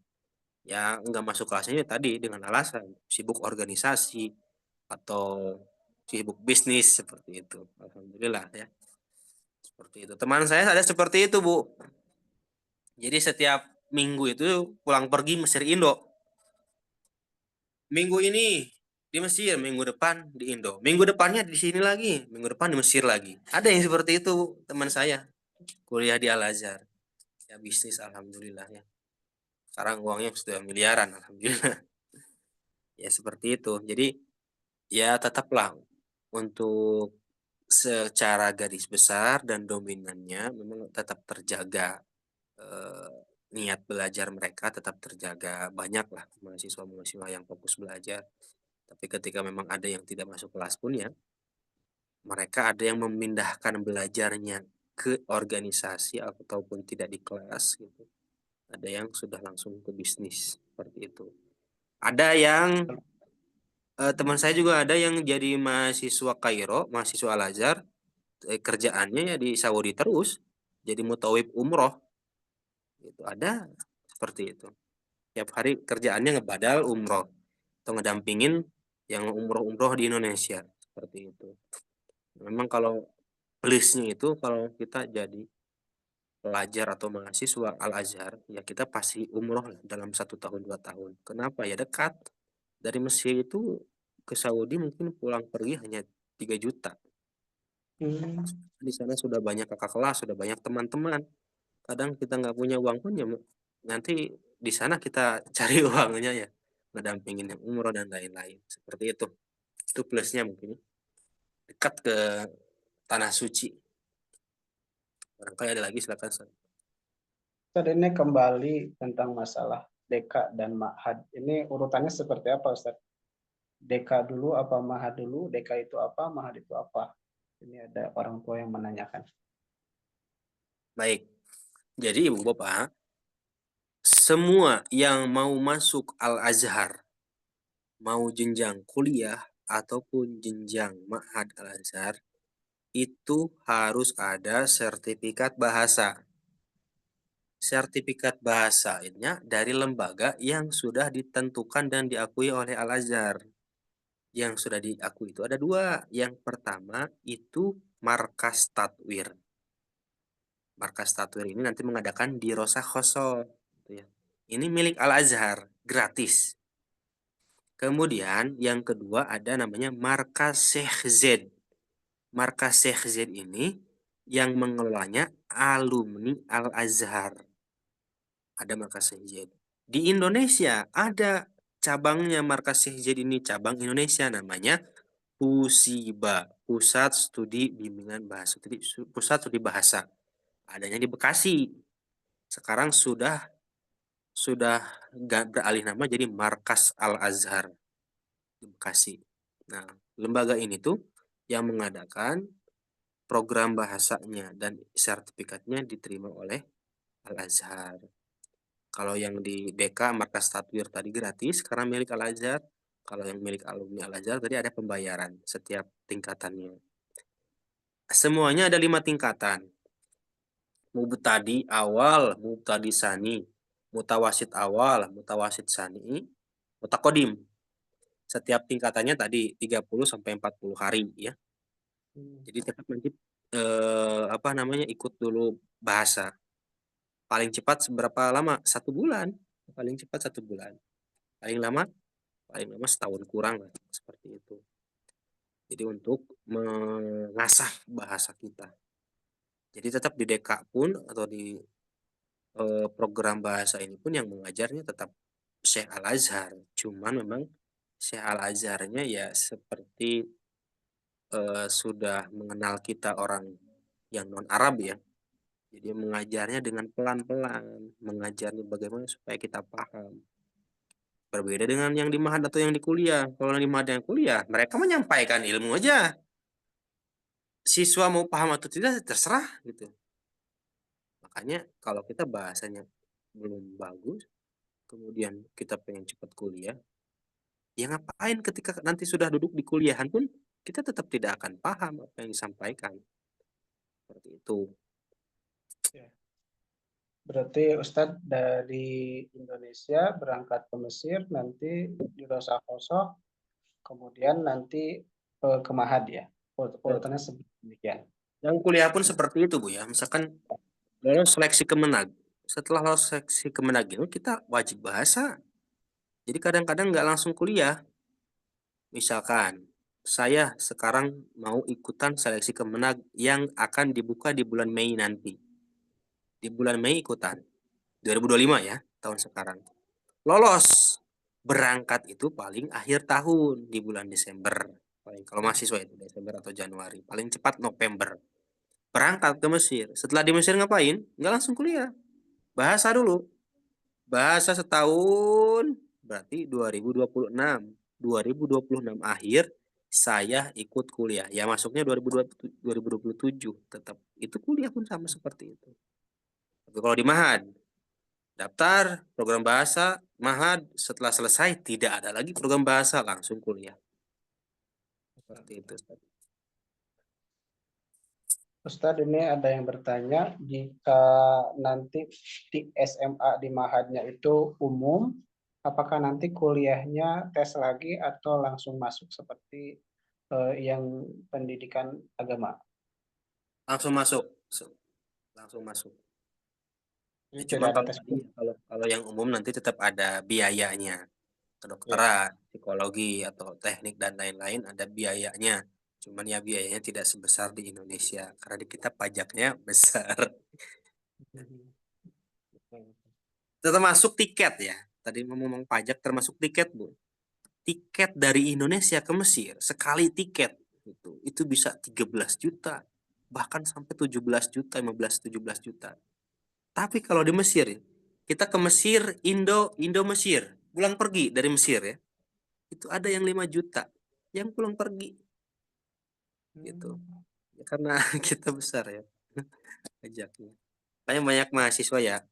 Ya nggak masuk kelasnya ya tadi dengan alasan sibuk organisasi atau sibuk bisnis seperti itu. Alhamdulillah ya. Seperti itu. Teman saya ada seperti itu, Bu. Jadi setiap minggu itu pulang pergi Mesir Indo. Minggu ini di Mesir, minggu depan di Indo. Minggu depannya di sini lagi, minggu depan di Mesir lagi. Ada yang seperti itu, teman saya. Kuliah di Al-Azhar. Ya bisnis alhamdulillah ya. Sekarang uangnya sudah miliaran alhamdulillah. Ya seperti itu. Jadi ya tetaplah untuk secara garis besar dan dominannya memang tetap terjaga, eh, niat belajar mereka tetap terjaga. Banyaklah mahasiswa-mahasiswa yang fokus belajar. Tapi ketika memang ada yang tidak masuk kelas pun ya, mereka ada yang memindahkan belajarnya ke organisasi ataupun tidak di kelas gitu. Ada yang sudah langsung ke bisnis seperti itu. Ada yang teman saya juga ada yang jadi mahasiswa Kairo, mahasiswa Al-Azhar, kerjaannya ya di Saudi terus, jadi mutawib umroh. Itu ada seperti itu. Tiap hari kerjaannya ngebadal umroh atau ngedampingin yang umroh-umroh di Indonesia seperti itu. Memang kalau plusnya itu kalau kita jadi pelajar atau mahasiswa Al-Azhar, ya kita pasti umroh lah dalam 1 tahun 2 tahun. Kenapa? Ya dekat. Dari Mesir itu ke Saudi mungkin pulang pergi hanya 3 juta. Di sana sudah banyak kakak kelas, sudah banyak teman-teman. Kadang kita nggak punya uang pun ya nanti di sana kita cari uangnya ya. Ngedampingin yang umroh dan lain-lain. Seperti itu. Itu plusnya mungkin. Dekat ke tanah suci. Barangkali ada lagi silakan. Ustaz, ini kembali tentang masalah Deka dan Ma'had. Ini urutannya seperti apa, Ustaz? Deka dulu apa Ma'had dulu? Deka itu apa? Ma'had itu apa? Ini ada orang tua yang menanyakan. Baik. Jadi Ibu Bapak, semua yang mau masuk Al-Azhar, mau jenjang kuliah ataupun jenjang Ma'had Al-Azhar, itu harus ada sertifikat bahasa. Sertifikat bahasanya dari lembaga yang sudah ditentukan dan diakui oleh Al-Azhar. Yang sudah diakui itu ada 2. Yang pertama itu Markas Tatwir. Markas Tatwir ini nanti mengadakan di Rosa Khoso. Ini milik Al-Azhar, gratis. Kemudian yang kedua ada namanya Markas Syekh Z. Markas Syekh Z ini yang mengelolanya alumni Al-Azhar. Ada Markas Syekh Z. Di Indonesia ada cabangnya Markas Syekh Z ini, cabang Indonesia namanya Pusiba. Pusat Studi Bimbingan Bahasa, Pusat Studi Bahasa. Adanya di Bekasi. Sekarang sudah beralih nama jadi Markas Al-Azhar di Bekasi. Nah, lembaga ini tuh yang mengadakan program bahasanya dan sertifikatnya diterima oleh Al-Azhar. Kalau yang di DK Markas Tatwir tadi gratis karena milik Al-Azhar. Kalau yang milik alumni Al-Azhar tadi ada pembayaran setiap tingkatannya. Semuanya ada 5 tingkatan. Mubtadi awal, mubtadi sani, mutawasid awal, mutawasid sani, mutakodim. Setiap tingkatannya tadi 30 sampai 40 hari ya. Jadi tetap nanti ikut dulu bahasa. Paling cepat seberapa lama? 1 bulan. Paling cepat 1 bulan. Paling lama setahun kurang lah, seperti itu. Jadi untuk mengasah bahasa kita. Jadi tetap di DK pun atau di program bahasa ini pun yang mengajarnya tetap Syekh Al-Azhar. Cuman memang Syekh Al-Azharnya ya seperti sudah mengenal kita orang yang non-Arab ya. Jadi mengajarnya dengan pelan-pelan, mengajarnya bagaimana supaya kita paham. Berbeda dengan yang di Mahad atau yang di kuliah. Kalau yang di Mahad yang kuliah, mereka menyampaikan ilmu aja. Siswa mau paham atau tidak terserah gitu. Makanya kalau kita bahasanya belum bagus, kemudian kita pengen cepat kuliah, ya ngapain ketika nanti sudah duduk di kuliahan pun kita tetap tidak akan paham apa yang disampaikan. Seperti itu. Berarti Ustadz dari Indonesia berangkat ke Mesir, nanti dirosah-rosok, kemudian nanti ke Mahad ya. Urutannya seperti demikian. Yang kuliah pun seperti itu Bu ya. Misalkan lolos seleksi Kemenag. Setelah lolos seleksi Kemenag itu kita wajib bahasa. Jadi kadang-kadang nggak langsung kuliah. Misalkan saya sekarang mau ikutan seleksi Kemenag yang akan dibuka di bulan Mei nanti. Di bulan Mei ikutan. 2025 ya, tahun sekarang. Lolos. Berangkat itu paling akhir tahun di bulan Desember. Paling kalau mahasiswa itu Desember atau Januari. Paling cepat November. Berangkat ke Mesir. Setelah di Mesir ngapain? Nggak langsung kuliah. Bahasa dulu. Bahasa setahun. Berarti 2026. 2026 akhir saya ikut kuliah. Ya masuknya 2027 tetap. Itu kuliah pun sama seperti itu. Tapi kalau di Mahad, daftar program bahasa, Mahad setelah selesai tidak ada lagi program bahasa, langsung kuliah. Seperti itu. Ustadz, ini ada yang bertanya, jika nanti di SMA di Mahadnya itu umum, apakah nanti kuliahnya tes lagi atau langsung masuk seperti yang pendidikan agama? Langsung masuk. Langsung masuk. Ya, Jadi cuman tidak ada tes. kalau yang umum nanti tetap ada biayanya. Kedokteran, psikologi, atau teknik dan lain-lain ada biayanya. Cuman ya biayanya tidak sebesar di Indonesia. Karena di kita pajaknya besar. Termasuk tiket ya. Tadi ngomong pajak termasuk tiket, Bu. Tiket dari Indonesia ke Mesir, sekali tiket itu bisa 13 juta. Bahkan sampai 17 juta, 15, 17 juta. Tapi kalau di Mesir, kita ke Mesir, Indo-Mesir. Pulang pergi dari Mesir ya. Itu ada yang 5 juta. Yang pulang pergi. Gitu. Ya, karena kita besar ya. Pajaknya. Banyak mahasiswa ya.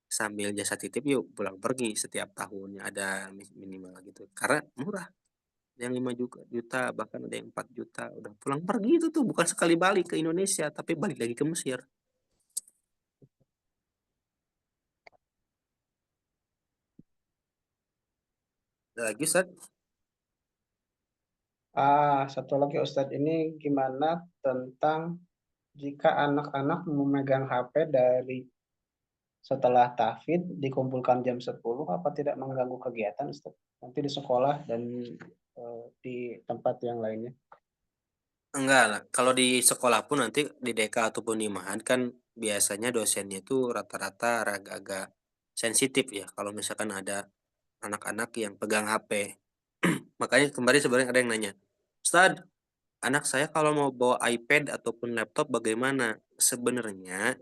Sambil jasa titip yuk pulang pergi setiap tahunnya ada minimal gitu. Karena murah. Yang 5 juta bahkan ada yang 4 juta udah pulang pergi itu tuh bukan sekali balik ke Indonesia tapi balik lagi ke Mesir. Ada lagi Ustaz? Satu lagi Ustadz, ini gimana tentang jika anak-anak memegang HP dari setelah tahfidz dikumpulkan jam 10, apa tidak mengganggu kegiatan Ustadz? Nanti di sekolah dan di tempat yang lainnya. Enggak lah. Kalau di sekolah pun nanti di DK ataupun di Mahan kan biasanya dosennya itu rata-rata agak-agak sensitif ya. Kalau misalkan ada anak-anak yang pegang HP. Makanya kemarin sebenarnya ada yang nanya, Ustadz, anak saya kalau mau bawa iPad ataupun laptop bagaimana? Sebenarnya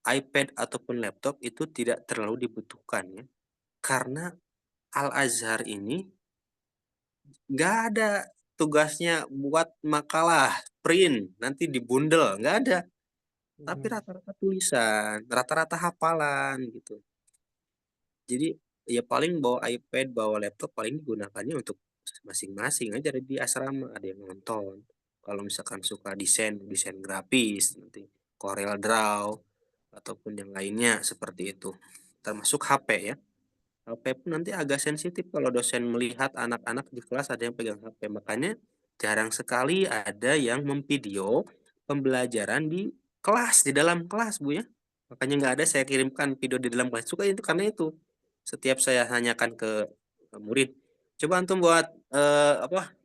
iPad ataupun laptop itu tidak terlalu dibutuhkan ya. Karena Al-Azhar ini nggak ada tugasnya buat makalah, print, nanti dibundel, nggak ada. Tapi rata-rata tulisan, rata-rata hafalan gitu. Jadi ya paling bawa iPad, bawa laptop paling digunakannya untuk masing-masing aja di asrama. Ada yang nonton. Kalau misalkan suka desain, desain grafis, nanti Corel Draw, ataupun yang lainnya seperti itu. Termasuk HP ya. HP pun nanti agak sensitif kalau dosen melihat anak-anak di kelas ada yang pegang HP. Makanya jarang sekali ada yang memvideo pembelajaran di kelas, di dalam kelas, Bu ya. Makanya nggak ada saya kirimkan video di dalam kelas. Suka itu karena itu. Setiap saya tanyakan ke murid, coba antum buat apa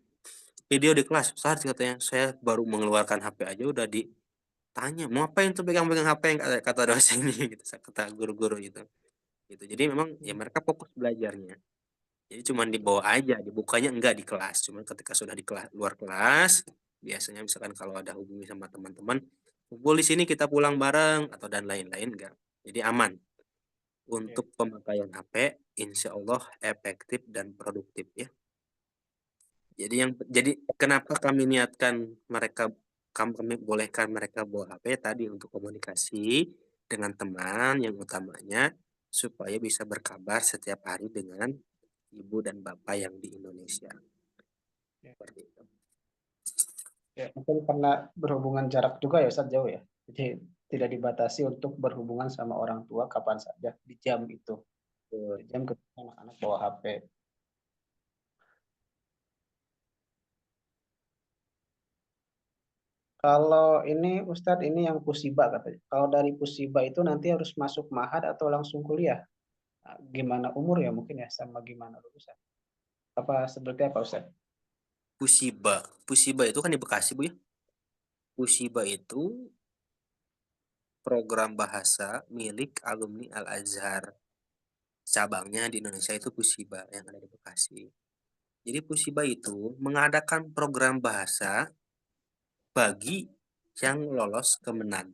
video di kelas. Saat katanya saya baru mengeluarkan HP aja udah ditanya, mau apa tuh pegang-pegang HP yang kata dosen ini gitu, kata guru-guru gitu. Gitu. Jadi memang ya mereka fokus belajarnya. Jadi cuman dibawa aja, dibukanya enggak di kelas. Cuman ketika sudah di kelas, luar kelas, biasanya misalkan kalau ada hubungi sama teman-teman, kumpul di sini kita pulang bareng atau dan lain-lain enggak. Jadi aman. Untuk pemakaian HP, insya Allah efektif dan produktif ya. Jadi kenapa kami niatkan mereka kami bolehkan mereka bawa HP tadi untuk komunikasi dengan teman yang utamanya supaya bisa berkabar setiap hari dengan ibu dan bapak yang di Indonesia. Seperti itu. Ya, mungkin karena berhubungan jarak juga ya Ustaz, jauh ya. Jadi tidak dibatasi untuk berhubungan sama orang tua kapan saja di jam itu. Di jam ketika anak-anak bawa HP. Kalau ini Ustadz ini yang Pusiba katanya. Kalau dari Pusiba itu nanti harus masuk mahad atau langsung kuliah? Nah, gimana umur ya mungkin ya sama gimana lulusan? Apa seperti apa Ustadz? Pusiba itu kan di Bekasi, Bu ya. Pusiba itu program bahasa milik alumni Al-Azhar. Cabangnya di Indonesia itu Pusiba yang ada di Bekasi. Jadi Pusiba itu mengadakan program bahasa bagi yang lolos Kemenag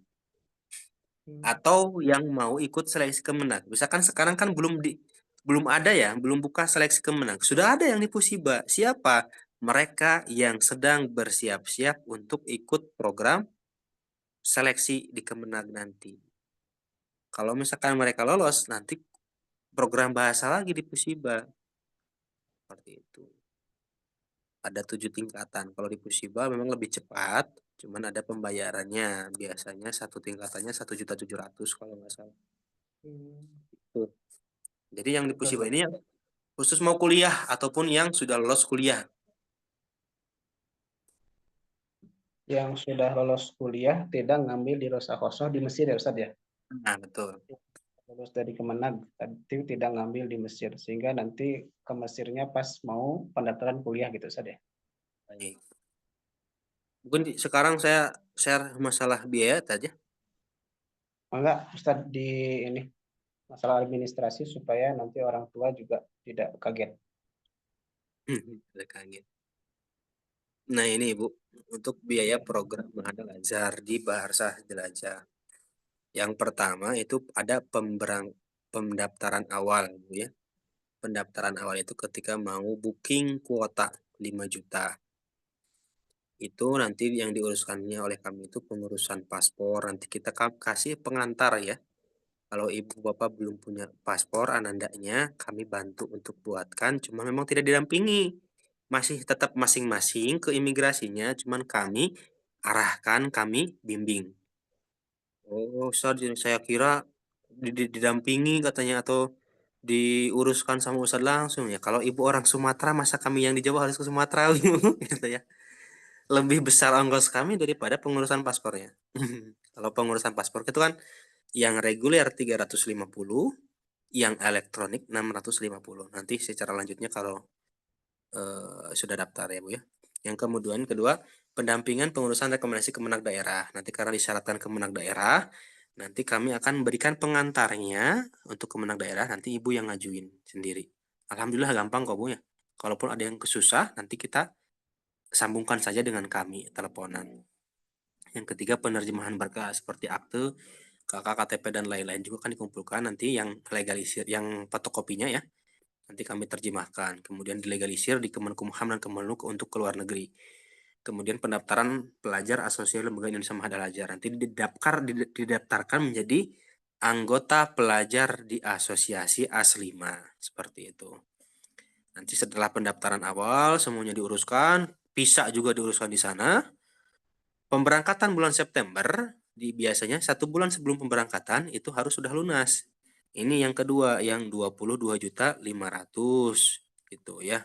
atau yang mau ikut seleksi Kemenag. Misalkan sekarang kan belum ada ya, belum buka seleksi Kemenag. Sudah ada yang di Pusiba. Siapa? Mereka yang sedang bersiap-siap untuk ikut program seleksi di Kemenag nanti. Kalau misalkan mereka lolos, nanti program bahasa lagi di Pusiba. Seperti itu. Ada 7 tingkatan. Kalau di Pusiba memang lebih cepat, cuman ada pembayarannya. Biasanya satu tingkatannya 1.700.000 kalau nggak salah. Tuh. Jadi yang di Pusiba ini yang khusus mau kuliah ataupun yang sudah lolos kuliah. Yang sudah lolos kuliah tidak ngambil di Rosa Khosoh di Mesir ya Ustadz ya? Nah, betul. Lulus dari Kemenag tapi tidak ngambil di Mesir sehingga nanti ke Mesirnya pas mau pendaftaran kuliah gitu Ustadz ya? Baik. Mungkin sekarang saya share masalah biaya saja. Enggak Ustadz di ini masalah administrasi supaya nanti orang tua juga tidak kaget. Ada kaget. Nah ini Ibu, untuk biaya program Mahad Al-Azhar di Bahasa Jelajah. Yang pertama itu ada pendaftaran awal, Bu ya. Pendaftaran awal itu ketika mau booking kuota 5 juta. Itu nanti yang diuruskannya oleh kami itu pengurusan paspor. Nanti kita kasih pengantar ya. Kalau ibu bapak belum punya paspor anandanya, kami bantu untuk buatkan. Cuma memang tidak didampingi. Masih tetap masing-masing ke imigrasinya. Cuman kami arahkan, kami bimbing. Oh, Ustaz, saya kira didampingi katanya atau diuruskan sama Ustaz langsung ya. Kalau ibu orang Sumatera, masa kami yang di Jawa harus ke Sumatera gitu ya. Lebih besar ongkos kami daripada pengurusan paspornya. Kalau pengurusan paspor itu kan yang reguler 350, yang elektronik 650. Nanti secara lanjutnya kalau sudah daftar ya Bu ya. Yang kemudian kedua, pendampingan pengurusan rekomendasi Kemenag daerah. Nanti karena disyaratkan Kemenag daerah, nanti kami akan berikan pengantarnya untuk Kemenag daerah, nanti Ibu yang ngajuin sendiri. Alhamdulillah gampang kok Bu ya. Kalaupun ada yang kesusah, nanti kita sambungkan saja dengan kami teleponan. Yang ketiga penerjemahan berkas seperti akte, KK, KTP dan lain-lain juga kan dikumpulkan nanti yang legalisir, yang fotokopinya ya. Nanti kami terjemahkan, kemudian dilegalisir di Kemenkumham dan Kemenlu untuk ke luar negeri. Kemudian pendaftaran pelajar asosiasi lembaga Indonesia Maha Al-Azhar nanti didaftarkan menjadi anggota pelajar di asosiasi A5 seperti itu. Nanti setelah pendaftaran awal semuanya diuruskan, visa juga diuruskan di sana. Pemberangkatan bulan September biasanya 1 bulan sebelum pemberangkatan itu harus sudah lunas. Ini yang kedua yang 22.500.000 gitu ya.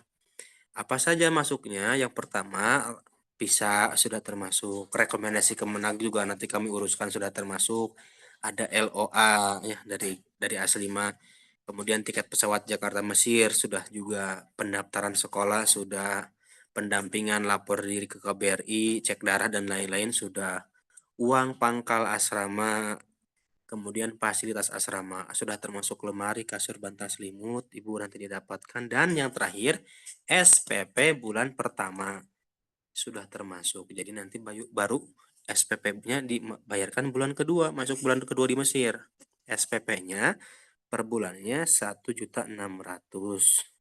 Apa saja masuknya? Yang pertama visa sudah termasuk, rekomendasi Kemenag juga nanti kami uruskan sudah termasuk, ada LOA ya dari A5, kemudian tiket pesawat Jakarta Mesir sudah juga, pendaftaran sekolah sudah, pendampingan lapor diri ke KBRI, cek darah dan lain-lain sudah, uang pangkal asrama, kemudian fasilitas asrama sudah termasuk lemari, kasur, bantal, selimut, ibu nanti didapatkan. Dan yang terakhir SPP bulan pertama sudah termasuk. Jadi nanti baru SPP-nya dibayarkan bulan kedua, masuk bulan kedua di Mesir. SPP-nya per bulannya 1.600.000.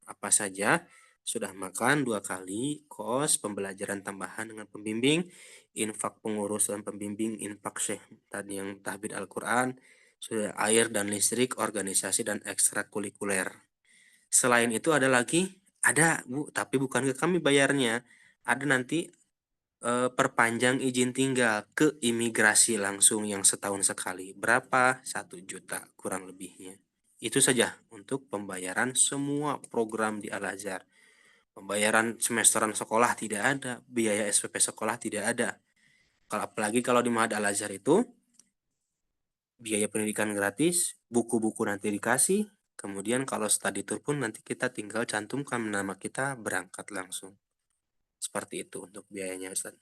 Apa saja? Sudah makan 2 kali, kos, pembelajaran tambahan dengan pembimbing, infak pengurus dan pembimbing, infak syekh tadi yang tahbid Al-Quran, sudah air dan listrik, organisasi dan ekstrakurikuler. Selain itu ada lagi, ada Bu, tapi bukan ke kami bayarnya. Ada nanti perpanjang izin tinggal ke imigrasi langsung yang setahun sekali. Berapa? 1 juta kurang lebihnya. Itu saja untuk pembayaran semua program di Al-Azhar. Pembayaran semesteran sekolah tidak ada, biaya SPP sekolah tidak ada. Apalagi kalau di Ma'had Al-Azhar itu biaya pendidikan gratis, buku-buku nanti dikasih, kemudian kalau study tour pun nanti kita tinggal cantumkan nama kita, berangkat langsung. Seperti itu untuk biayanya, Ustaz.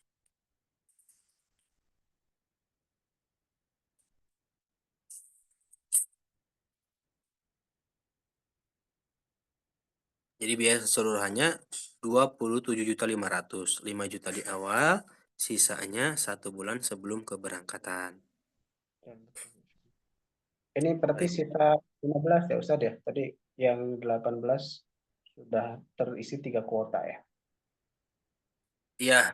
Jadi biaya keseluruhannya 27.500.000, 5 juta di awal, sisanya 1 bulan sebelum keberangkatan. Ini berarti Baik. sisa 15 ya Ustaz ya. Tadi yang 18 sudah terisi 3 kuota ya. Iya,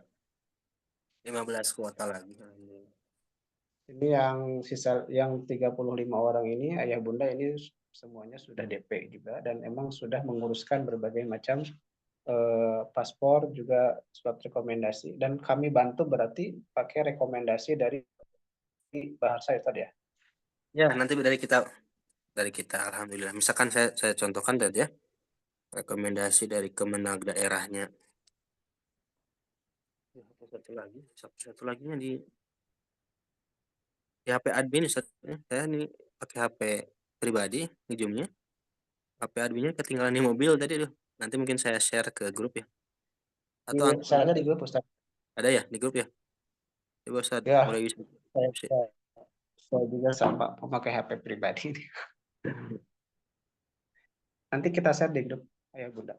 15 kuota lagi. Ini yang sisa yang 35 orang ini ayah bunda ini semuanya sudah DP juga dan emang sudah menguruskan berbagai macam paspor juga surat rekomendasi dan kami bantu berarti pakai rekomendasi dari bahasa ya tadi ya. Ya, nanti dari kita alhamdulillah. Misalkan saya contohkan tadi ya, rekomendasi dari Kemenag daerahnya. Satu laginya di HP admin Ustaz. Saya nih pakai HP pribadi ujungnya. HP adminnya ketinggalan di mobil tadi tuh. Nanti mungkin saya share ke grup ya. Di Atau share aja di grup Ustaz. ada ya di grup ya. Coba Ustaz Ya, boleh bisa. saya juga sama memakai HP pribadi. Nanti kita share di grup ayah bunda.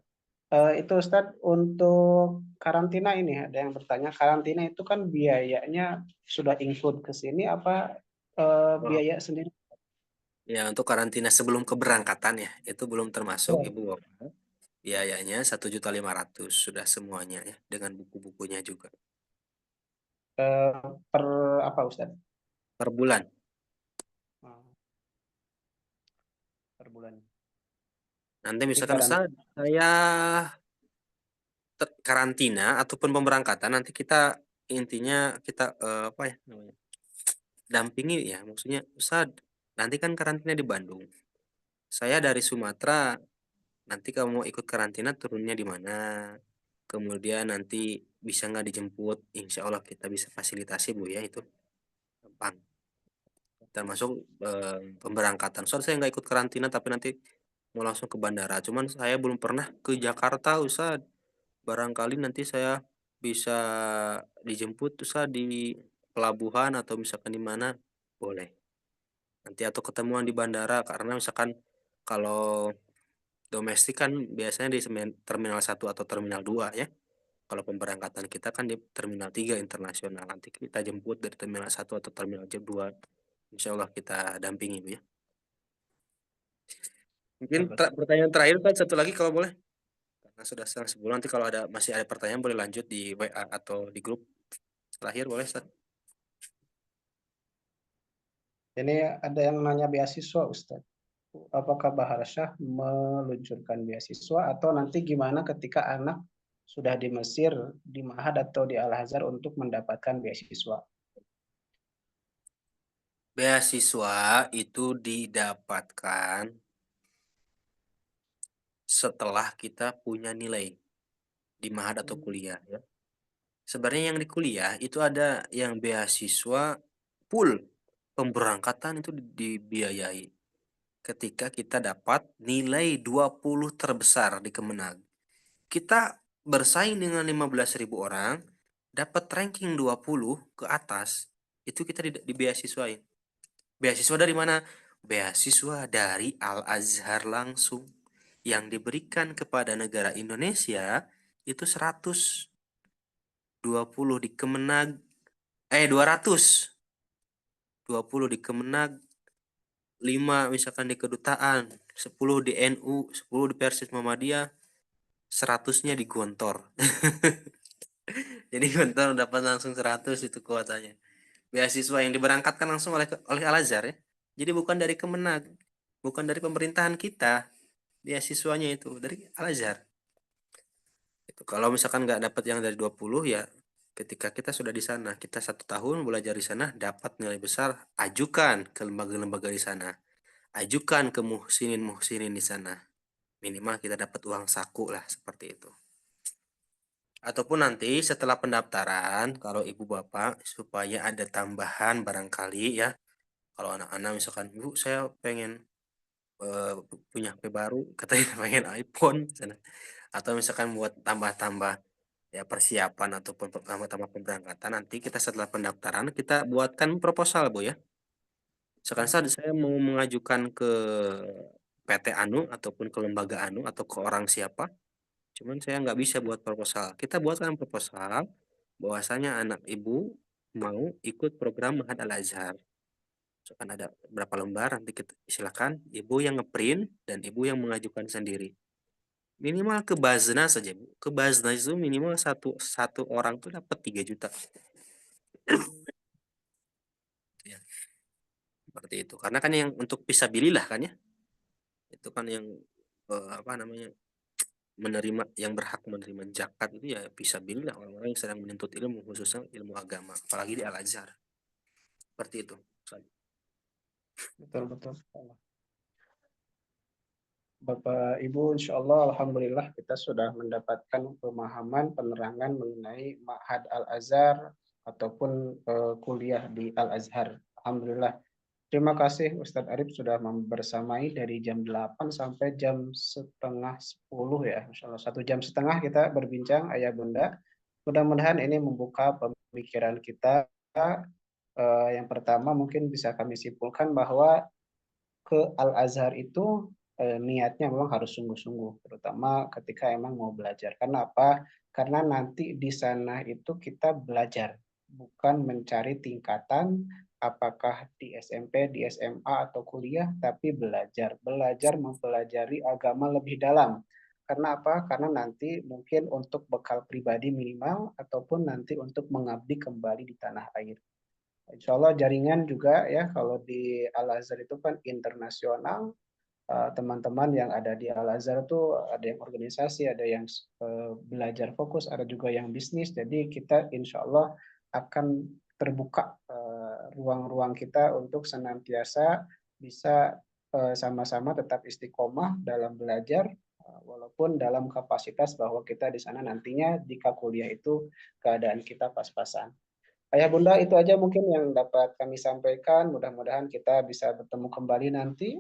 Itu Ustadz untuk karantina ini ada yang bertanya karantina itu kan biayanya sudah include ke sini apa biaya sendiri? Ya, untuk karantina sebelum keberangkatan ya, itu belum termasuk Ya. Ibu Bapak. Biayanya 1.500.000 sudah semuanya ya, dengan buku-bukunya juga Per apa Ustadz? per bulan. Per bulan. Nanti Jadi misalkan saya karantina ataupun pemberangkatan, nanti kita intinya kita apa ya namanya, dampingi ya, maksudnya Ustaz, nanti kan karantina di Bandung. Saya dari Sumatera, nanti kamu mau ikut karantina turunnya di mana? Kemudian nanti bisa nggak dijemput? Insya Allah kita bisa fasilitasi Bu ya, itu gampang. Termasuk pemberangkatan. Soalnya saya nggak ikut karantina tapi nanti mau langsung ke bandara. Cuman saya belum pernah ke Jakarta Ustaz. Barangkali nanti saya bisa dijemput Ustaz di pelabuhan atau misalkan di mana, boleh. Nanti atau ketemuan di bandara, karena misalkan kalau domestik kan biasanya di Terminal 1 atau Terminal 2 ya. Kalau pemberangkatan kita kan di Terminal 3 internasional. Nanti kita jemput dari Terminal 1 atau Terminal 2. Insya Allah kita dampingi, Bu ya. Mungkin pertanyaan terakhir kan satu lagi kalau boleh. Karena sudah setengah 10. Nanti kalau masih ada pertanyaan boleh lanjut di WA atau di grup. Terakhir boleh, Ustaz. Ini ada yang nanya beasiswa, Ustaz. Apakah Bahar Syah meluncurkan beasiswa atau nanti gimana ketika anak sudah di Mesir, di Ma'had atau di Al-Azhar untuk mendapatkan beasiswa? Beasiswa itu didapatkan setelah kita punya nilai di Ma'had atau kuliah ya. Sebenarnya yang di kuliah itu ada yang beasiswa full pemberangkatan itu dibiayai ketika kita dapat nilai 20 terbesar di Kemenag. Kita bersaing dengan 15.000 orang, dapat ranking 20 ke atas, itu kita dibeasiswain. Beasiswa dari mana? Beasiswa dari Al-Azhar langsung. Yang diberikan kepada negara Indonesia itu 120 di Kemenag, 220 di Kemenag, 5 misalkan di kedutaan, 10 di NU, 10 di Persis Muhammadiyah, 100-nya di Gontor. Jadi Gontor dapat langsung 100 itu kuotanya. Beasiswa yang diberangkatkan langsung oleh Al-Azhar ya. Jadi bukan dari Kemenag, bukan dari pemerintahan kita. Beasiswanya itu dari Al-Azhar. Itu kalau misalkan nggak dapat yang dari 20 ya, ketika kita sudah di sana, kita 1 tahun belajar di sana, dapat nilai besar, ajukan ke lembaga-lembaga di sana. Ajukan ke muhsinin di sana. Minimal kita dapat uang saku lah seperti itu. Ataupun nanti setelah pendaftaran, kalau ibu bapak supaya ada tambahan barangkali ya. Kalau anak-anak misalkan, ibu saya pengen punya HP baru, katanya pengen iPhone sana. Atau misalkan buat tambah-tambah ya persiapan ataupun tambah-tambah pemberangkatan, nanti kita setelah pendaftaran kita buatkan proposal, Bu ya. Misalkan saya mau mengajukan ke PT Anu ataupun ke lembaga Anu atau ke orang siapa, cuman saya nggak bisa buat proposal. Kita buatkan proposal bahwasanya anak ibu mau ikut program Ma'had Al-Azhar. Misalkan ada berapa lembar, nanti kita silakan ibu yang ngeprint dan ibu yang mengajukan sendiri. Minimal ke Baznas saja, Bu. Ke Baznas itu minimal satu orang tuh dapat 3 juta. Ya, seperti itu. Karena kan yang untuk fisabilillah kan ya. Itu kan yang apa namanya? Menerima, yang berhak menerima zakat itu ya fisabilillah, orang-orang yang sedang menuntut ilmu, khususnya ilmu agama, apalagi di Al-Azhar. Seperti itu. Betul. Bapak Ibu, insya Allah, Alhamdulillah kita sudah mendapatkan pemahaman, penerangan mengenai Ma'had Al-Azhar ataupun kuliah di Al-Azhar. Alhamdulillah. Terima kasih Ustadz Arif sudah bersamai dari jam 8 sampai jam setengah 10 ya. Insya Allah 1,5 jam kita berbincang Ayah Bunda. Mudah-mudahan ini membuka pemikiran kita. Yang pertama mungkin bisa kami simpulkan bahwa ke Al-Azhar itu niatnya memang harus sungguh-sungguh, terutama ketika emang mau belajar. Karena apa? Karena nanti di sana itu kita belajar, bukan mencari tingkatan apakah di SMP, di SMA atau kuliah, tapi belajar. Belajar mempelajari agama lebih dalam. Karena apa? Karena nanti mungkin untuk bekal pribadi minimal ataupun nanti untuk mengabdi kembali di tanah air. Insya Allah jaringan juga ya, kalau di Al-Azhar itu kan internasional, teman-teman yang ada di Al-Azhar tuh ada yang organisasi, ada yang belajar fokus, ada juga yang bisnis. Jadi kita insya Allah akan terbuka ruang-ruang kita untuk senantiasa bisa sama-sama tetap istiqomah dalam belajar, walaupun dalam kapasitas bahwa kita di sana nantinya jika kuliah itu keadaan kita pas-pasan. Ayah Bunda, itu aja mungkin yang dapat kami sampaikan. Mudah-mudahan kita bisa bertemu kembali nanti.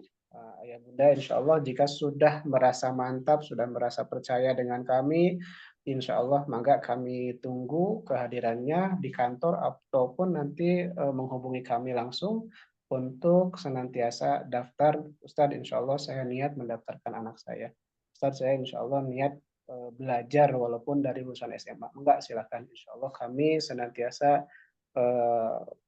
Ayah Bunda, insya Allah jika sudah merasa mantap, sudah merasa percaya dengan kami, insya Allah mangga kami tunggu kehadirannya di kantor ataupun nanti menghubungi kami langsung untuk senantiasa daftar. Ustadz, insya Allah saya niat mendaftarkan anak saya. Ustadz, saya insya Allah niat belajar walaupun dari lulusan SMA. Enggak, silakan. Insya Allah kami senantiasa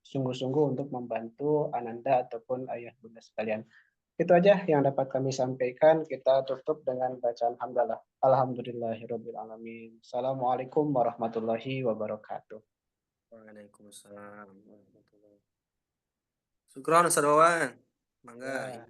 sungguh-sungguh untuk membantu Ananda ataupun ayah bunda sekalian. Itu aja yang dapat kami sampaikan. Kita tutup dengan bacaan hamdalah. Alhamdulillahirabbil alamin. Assalamualaikum warahmatullahi wabarakatuh. Waalaikumsalam warahmatullahi. Syukron, Ustaz Wawan. Mangga. Ya.